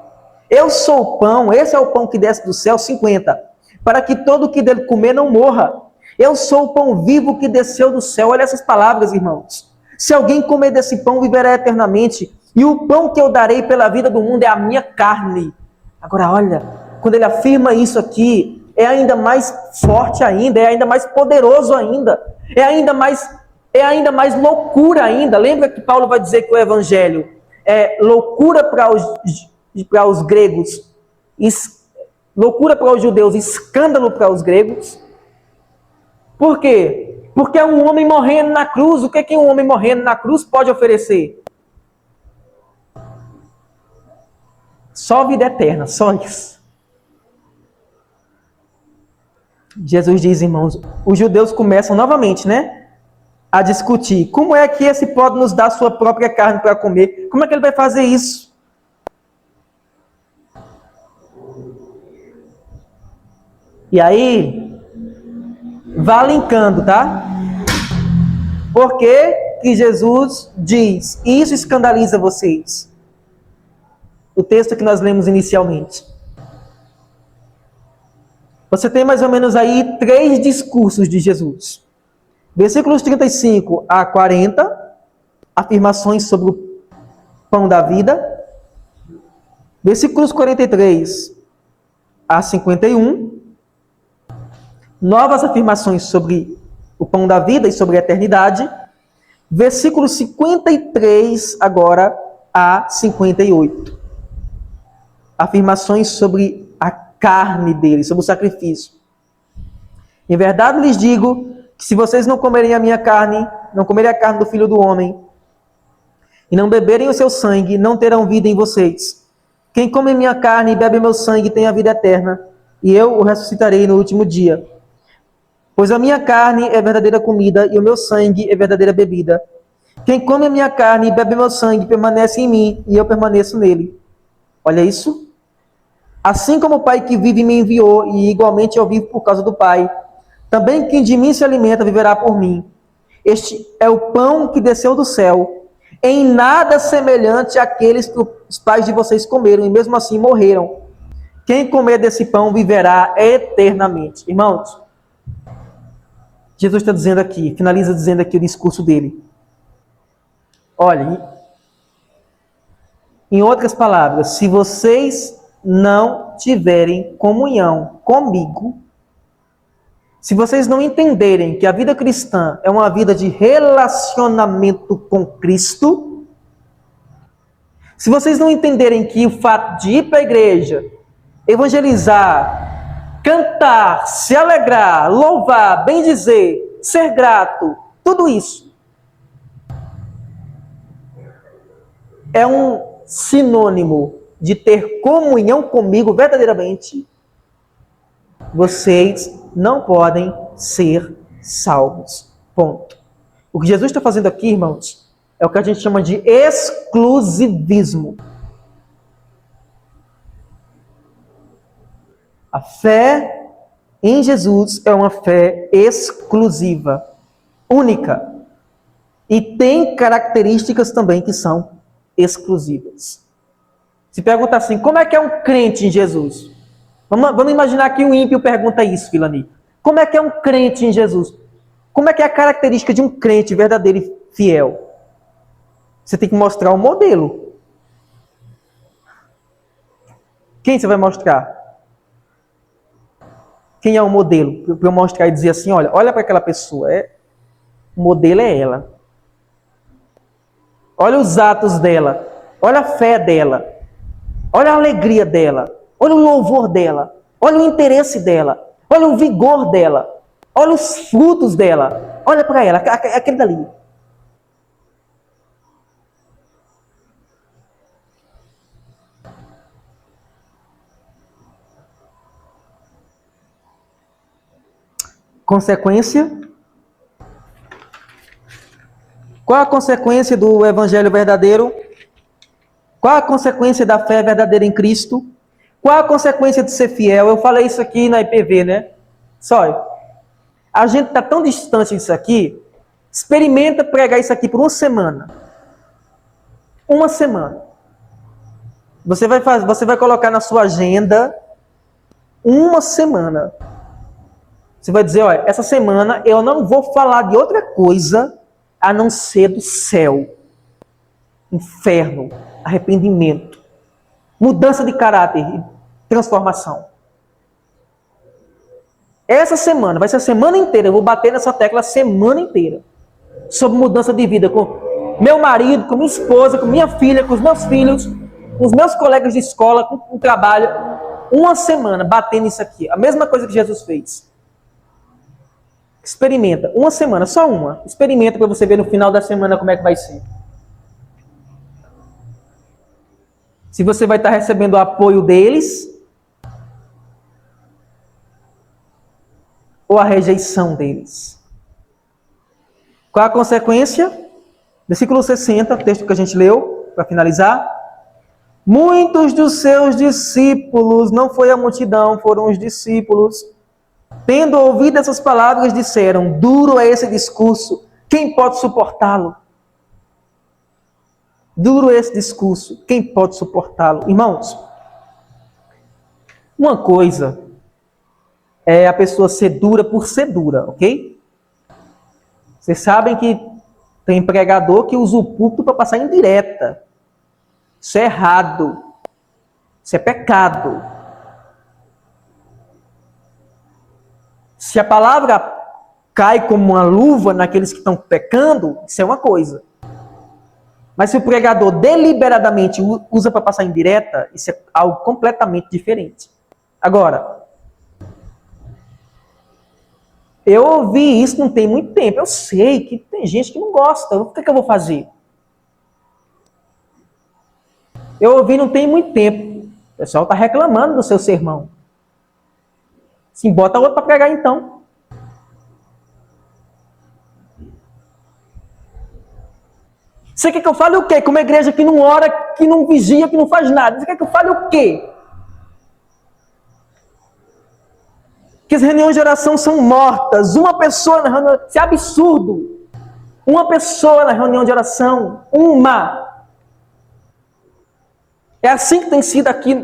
Eu sou o pão, esse é o pão que desce do céu, 50, para que todo o que dele comer não morra. Eu sou o pão vivo que desceu do céu. Olha essas palavras, irmãos. Se alguém comer desse pão, viverá eternamente. E o pão que eu darei pela vida do mundo é a minha carne. Agora, olha, quando ele afirma isso aqui, é ainda mais forte ainda, é ainda mais poderoso ainda, é ainda mais loucura ainda. Lembra que Paulo vai dizer que o evangelho é loucura para os gregos, loucura para os judeus, escândalo para os gregos? Por quê? Porque é um homem morrendo na cruz. O que é que um homem morrendo na cruz pode oferecer? Só vida eterna, só isso. Jesus diz, irmãos, os judeus começam novamente, né, a discutir. Como é que esse pode nos dar sua própria carne para comer? Como é que ele vai fazer isso? E aí, vá linkando, tá? Por que Jesus diz, isso escandaliza vocês? O texto que nós lemos inicialmente. Você tem mais ou menos aí 3 discursos de Jesus. Versículos 35 a 40, afirmações sobre o pão da vida. Versículos 43 a 51, novas afirmações sobre o pão da vida e sobre a eternidade. Versículos 53 agora a 58. Afirmações sobre a carne dele, sobre o sacrifício. Em verdade lhes digo que se vocês não comerem a minha carne, não comerem a carne do Filho do Homem, e não beberem o seu sangue, não terão vida em vocês. Quem come minha carne e bebe meu sangue tem a vida eterna, e eu o ressuscitarei no último dia. Pois a minha carne é verdadeira comida e o meu sangue é verdadeira bebida. Quem come a minha carne e bebe meu sangue permanece em mim e eu permaneço nele. Olha isso. Assim como o Pai que vive me enviou e igualmente eu vivo por causa do Pai, também quem de mim se alimenta viverá por mim. Este é o pão que desceu do céu, em nada semelhante àqueles que os pais de vocês comeram e mesmo assim morreram. Quem comer desse pão viverá eternamente. Irmãos, Jesus está dizendo aqui, finaliza dizendo aqui o discurso dele. Olha, em outras palavras, se vocês não tiverem comunhão comigo, se vocês não entenderem que a vida cristã é uma vida de relacionamento com Cristo, se vocês não entenderem que o fato de ir para a igreja, evangelizar, cantar, se alegrar, louvar, bendizer, ser grato, tudo isso é um sinônimo de ter comunhão comigo verdadeiramente, vocês não podem ser salvos. Ponto. O que Jesus está fazendo aqui, irmãos, é o que a gente chama de exclusivismo. A fé em Jesus é uma fé exclusiva, única. E tem características também que são exclusivas. Se pergunta assim, como é que é um crente em Jesus? Vamos imaginar que o ímpio pergunta isso, Vilani. Como é que é um crente em Jesus? Como é que é a característica de um crente verdadeiro e fiel? Você tem que mostrar um modelo. Quem você vai mostrar? Quem é o modelo? Para eu mostrar e dizer assim, olha para aquela pessoa. O modelo é ela. Olha os atos dela. Olha a fé dela. Olha a alegria dela. Olha o louvor dela. Olha o interesse dela. Olha o vigor dela. Olha os frutos dela. Olha para ela. Aquele dali. Consequência? Qual a consequência do evangelho verdadeiro? Qual a consequência da fé verdadeira em Cristo? Qual a consequência de ser fiel? Eu falei isso aqui na IPV, né? Só, a gente está tão distante disso aqui, experimenta pregar isso aqui por uma semana. Uma semana. Você vai colocar na sua agenda uma semana. Você vai dizer, olha, essa semana eu não vou falar de outra coisa a não ser do céu. Inferno, arrependimento, mudança de caráter e transformação. Essa semana, vai ser a semana inteira, eu vou bater nessa tecla a semana inteira. Sobre mudança de vida com meu marido, com minha esposa, com minha filha, com os meus filhos, com os meus colegas de escola, com o trabalho. Uma semana batendo isso aqui. A mesma coisa que Jesus fez. Experimenta. Uma semana, só uma. Experimenta para você ver no final da semana como é que vai ser. Se você vai estar recebendo o apoio deles ou a rejeição deles. Qual a consequência? Versículo 60, texto que a gente leu, para finalizar. Muitos dos seus discípulos, não foi a multidão, foram os discípulos, tendo ouvido essas palavras, disseram, duro é esse discurso, quem pode suportá-lo? Duro é esse discurso, quem pode suportá-lo? Irmãos, uma coisa é a pessoa ser dura por ser dura, ok? Vocês sabem que tem pregador que usa o púlpito para passar indireta. Isso é errado. Isso é pecado. Se a palavra cai como uma luva naqueles que estão pecando, isso é uma coisa. Mas se o pregador deliberadamente usa para passar indireta, isso é algo completamente diferente. Agora, eu ouvi isso não tem muito tempo. Eu sei que tem gente que não gosta. O que eu vou fazer? Eu ouvi não tem muito tempo. O pessoal está reclamando do seu sermão. Sim, bota outro para pregar então. Você quer que eu fale o quê? Com uma igreja que não ora, que não vigia, que não faz nada. Você quer que eu fale o quê? Que as reuniões de oração são mortas. Uma pessoa na reunião... Isso é absurdo. Uma pessoa na reunião de oração. Uma. É assim que tem sido aqui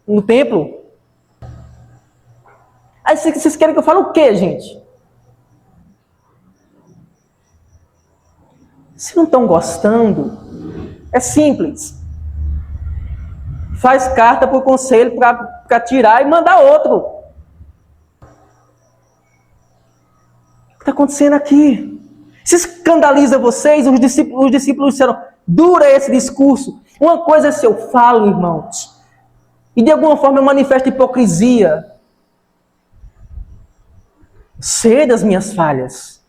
no templo. Aí vocês querem que eu fale o quê, gente? Se não estão gostando, é simples. Faz carta para o conselho para tirar e mandar outro. O que está acontecendo aqui? Se escandaliza vocês, os discípulos disseram, dura esse discurso. Uma coisa é se eu falo, irmãos, e de alguma forma eu manifesto hipocrisia. Sei das minhas falhas.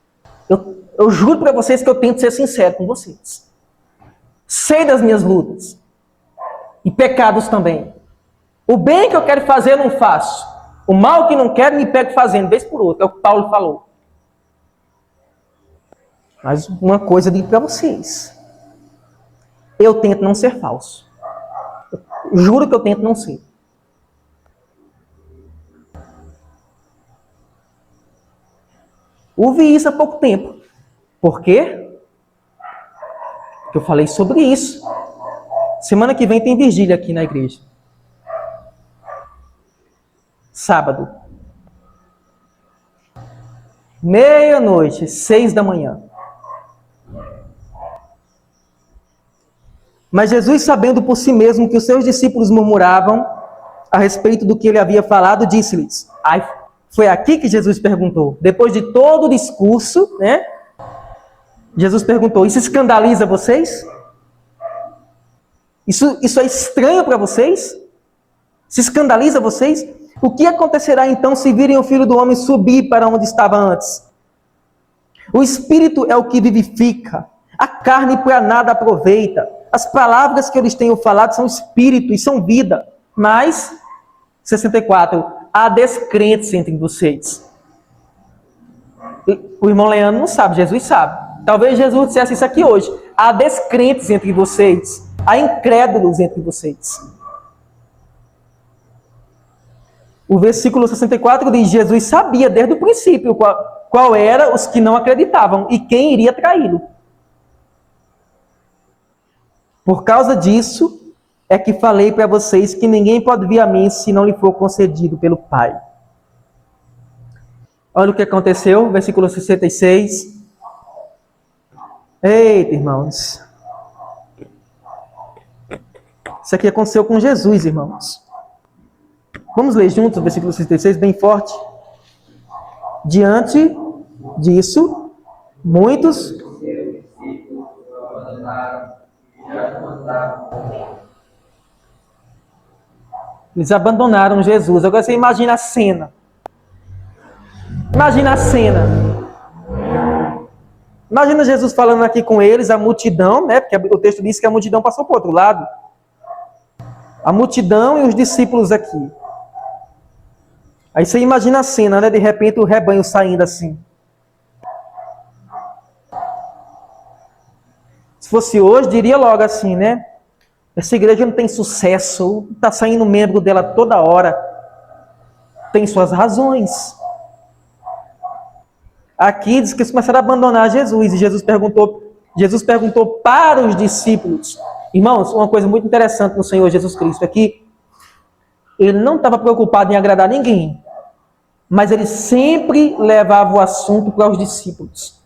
Eu juro para vocês que eu tento ser sincero com vocês. Sei das minhas lutas. E pecados também. O bem que eu quero fazer eu não faço. O mal que não quero me pego fazendo, vez por outra. É o que Paulo falou. Mas uma coisa eu digo para vocês. Eu tento não ser falso. Eu juro que eu tento não ser. Ouvi isso há pouco tempo. Por quê? Porque eu falei sobre isso. Semana que vem tem vigília aqui na igreja. Sábado. 12:00, 6:00. Mas Jesus, sabendo por si mesmo que os seus discípulos murmuravam a respeito do que ele havia falado, disse-lhes. Foi aqui que Jesus perguntou. Depois de todo o discurso, né? Jesus perguntou, isso escandaliza vocês? Isso é estranho para vocês? Se escandaliza vocês? O que acontecerá então se virem o Filho do Homem subir para onde estava antes? O Espírito é o que vivifica. A carne para nada aproveita. As palavras que eu lhes tenho falado são Espírito e são vida. Mas, 64, há descrentes entre vocês. O irmão Leandro não sabe, Jesus sabe. Talvez Jesus dissesse isso aqui hoje. Há descrentes entre vocês. Há incrédulos entre vocês. O versículo 64 diz, Jesus sabia desde o princípio qual era os que não acreditavam e quem iria traí-lo. Por causa disso, é que falei para vocês que ninguém pode vir a mim se não lhe for concedido pelo Pai. Olha o que aconteceu, versículo 66. Eita, irmãos. Isso aqui aconteceu com Jesus, irmãos. Vamos ler juntos o versículo 66, bem forte. Diante disso, muitos eles abandonaram Jesus. Agora você imagina a cena. Imagina a cena. Imagina Jesus falando aqui com eles, a multidão, né? Porque o texto diz que a multidão passou para o outro lado. A multidão e os discípulos aqui. Aí você imagina a cena, né? De repente o rebanho saindo assim. Se fosse hoje, diria logo assim, né? Essa igreja não tem sucesso, está saindo membro dela toda hora. Tem suas razões. Aqui diz que eles começaram a abandonar Jesus. E Jesus perguntou para os discípulos. Irmãos, uma coisa muito interessante no Senhor Jesus Cristo é que ele não estava preocupado em agradar ninguém. Mas ele sempre levava o assunto para os discípulos.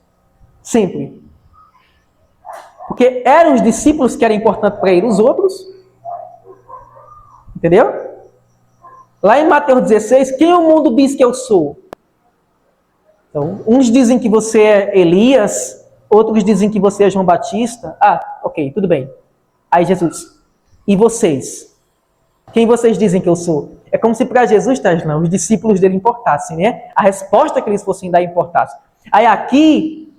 Sempre. Porque eram os discípulos que eram importantes para ele. Os outros. Entendeu? Lá em Mateus 16, quem o mundo diz que eu sou? Então, uns dizem que você é Elias, outros dizem que você é João Batista. Ah, ok, tudo bem. Aí Jesus, e vocês? Quem vocês dizem que eu sou? É como se para Jesus, os discípulos dele importassem, né? A resposta que eles fossem dar importasse. Aí aqui,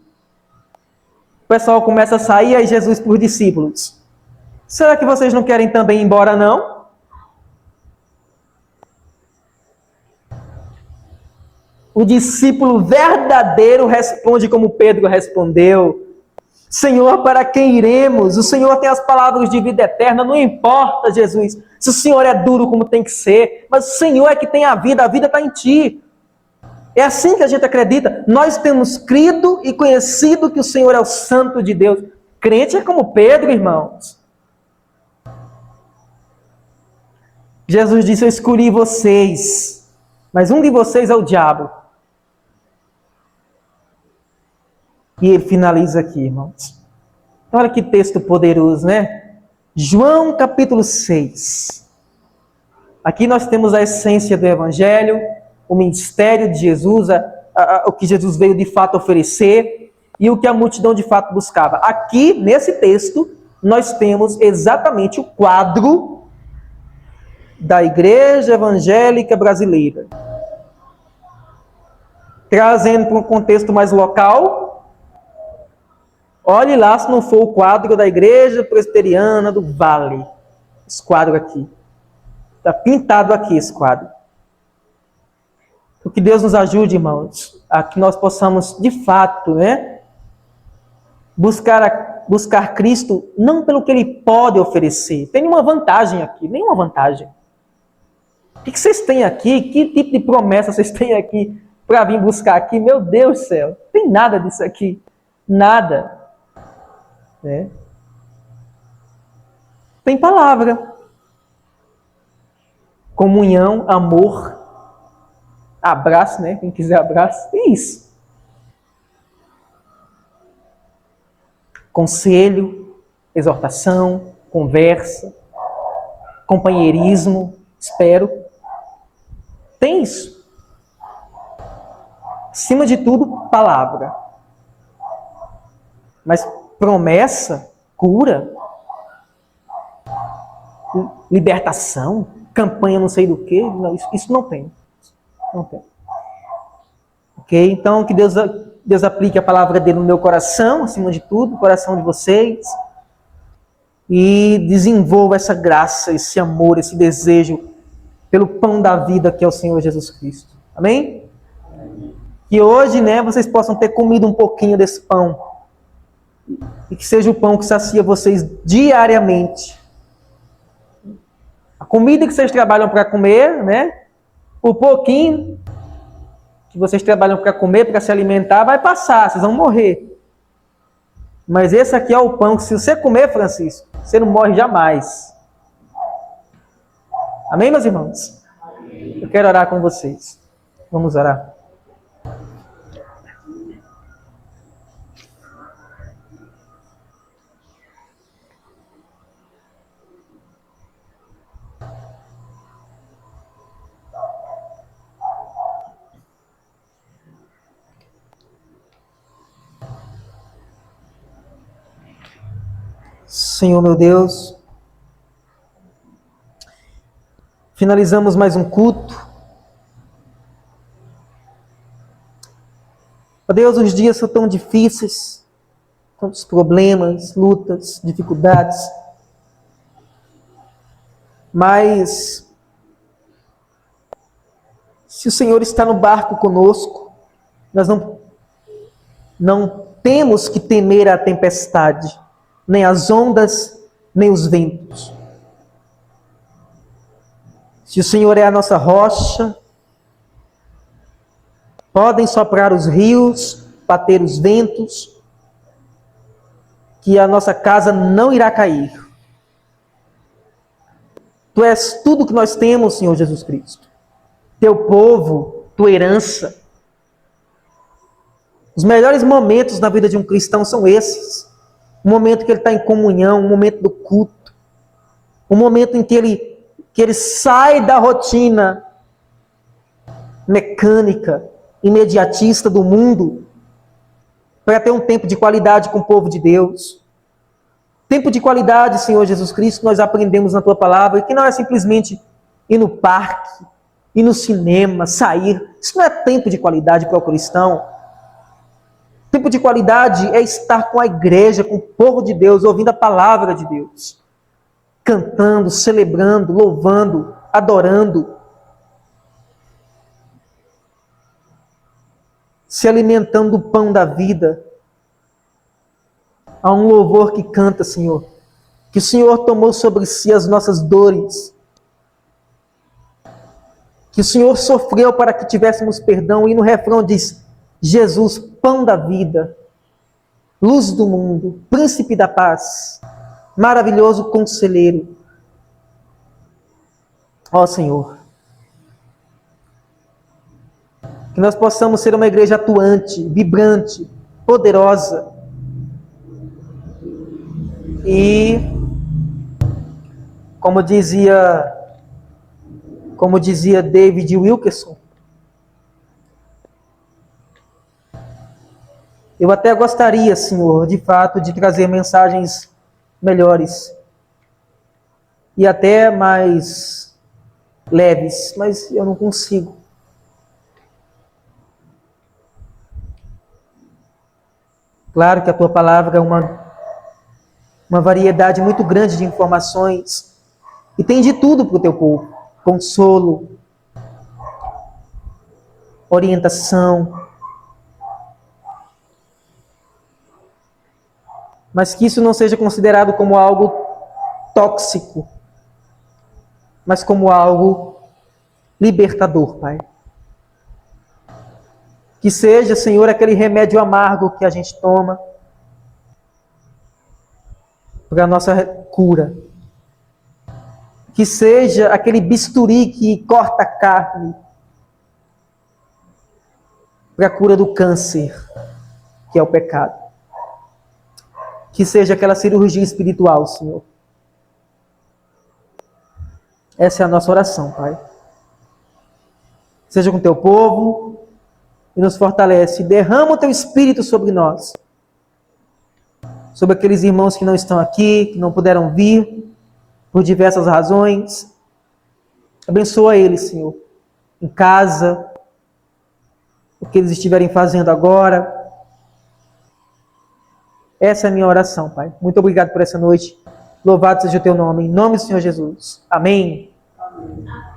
o pessoal começa a sair, aí Jesus para os discípulos. Será que vocês não querem também ir embora, não? O discípulo verdadeiro responde como Pedro respondeu. Senhor, para quem iremos? O Senhor tem as palavras de vida eterna. Não importa, Jesus, se o Senhor é duro como tem que ser. Mas o Senhor é que tem a vida está em ti. É assim que a gente acredita. Nós temos crido e conhecido que o Senhor é o Santo de Deus. Crente é como Pedro, irmãos. Jesus disse, eu escolhi vocês. Mas um de vocês é o diabo. E ele finaliza aqui, irmãos. Olha que texto poderoso, né? João capítulo 6. Aqui nós temos a essência do Evangelho, o ministério de Jesus, o que Jesus veio de fato oferecer e o que a multidão de fato buscava. Aqui, nesse texto, nós temos exatamente o quadro da Igreja Evangélica Brasileira. Trazendo para um contexto mais local, olhe lá se não for o quadro da Igreja Presbiteriana do Vale. Esse quadro aqui. Está pintado aqui esse quadro. Que Deus nos ajude, irmãos, a que nós possamos, de fato, né, buscar Cristo não pelo que Ele pode oferecer. Tem nenhuma vantagem aqui, nenhuma vantagem. O que vocês têm aqui? Que tipo de promessa vocês têm aqui para vir buscar aqui? Meu Deus do céu, não tem nada disso aqui. Nada. Né? Tem palavra. Comunhão, amor, abraço, né? Quem quiser abraço, é isso. Conselho, exortação, conversa, companheirismo, espero. Tem isso. Acima de tudo, palavra. Mas promessa, cura, libertação, campanha não sei do que, isso não tem. Não tem. Ok? Então, que Deus aplique a palavra dele no meu coração, acima de tudo, no coração de vocês, e desenvolva essa graça, esse amor, esse desejo pelo pão da vida que é o Senhor Jesus Cristo. Amém? Que hoje, né, vocês possam ter comido um pouquinho desse pão, e que seja o pão que sacia vocês diariamente. A comida que vocês trabalham para comer, né? O pouquinho que vocês trabalham para comer, para se alimentar, vai passar, vocês vão morrer. Mas esse aqui é o pão que se você comer, Francisco, você não morre jamais. Amém, meus irmãos? Eu quero orar com vocês. Vamos orar. Senhor meu Deus, finalizamos mais um culto. Ó Deus, os dias são tão difíceis, tantos problemas, lutas, dificuldades. Mas, se o Senhor está no barco conosco, nós não temos que temer a tempestade, nem as ondas, nem os ventos. Se o Senhor é a nossa rocha, podem soprar os rios, bater os ventos, que a nossa casa não irá cair. Tu és tudo que nós temos, Senhor Jesus Cristo. Teu povo, tua herança. Os melhores momentos na vida de um cristão são esses. O momento que ele está em comunhão, o momento do culto. O momento em que ele sai da rotina mecânica, imediatista do mundo, para ter um tempo de qualidade com o povo de Deus. Tempo de qualidade, Senhor Jesus Cristo, nós aprendemos na Tua Palavra, e que não é simplesmente ir no parque, ir no cinema, sair. Isso não é tempo de qualidade para o cristão. Tempo de qualidade é estar com a igreja, com o povo de Deus, ouvindo a Palavra de Deus. Cantando, celebrando, louvando, adorando. Se alimentando do pão da vida. Há um louvor que canta, Senhor, que o Senhor tomou sobre si as nossas dores, que o Senhor sofreu para que tivéssemos perdão, e no refrão diz: Jesus, pão da vida, luz do mundo, príncipe da paz, maravilhoso conselheiro. Ó Senhor, que nós possamos ser uma igreja atuante, vibrante, poderosa, E como dizia David Wilkerson, eu até gostaria, Senhor, de fato, de trazer mensagens melhores e até mais leves, mas eu não consigo. Claro que a tua palavra é uma variedade muito grande de informações e tem de tudo para o teu povo: consolo, orientação, mas que isso não seja considerado como algo tóxico, mas como algo libertador, Pai. Que seja, Senhor, aquele remédio amargo que a gente toma para a nossa cura. Que seja aquele bisturi que corta a carne para a cura do câncer, que é o pecado. Que seja aquela cirurgia espiritual, Senhor. Essa é a nossa oração, Pai. Seja com o teu povo e nos fortalece. Derrama o teu Espírito sobre nós. Sobre aqueles irmãos que não estão aqui, que não puderam vir por diversas razões. Abençoa eles, Senhor. Em casa, o que eles estiverem fazendo agora. Essa é a minha oração, Pai. Muito obrigado por essa noite. Louvado seja o teu nome. Em nome do Senhor Jesus. Amém. Amém.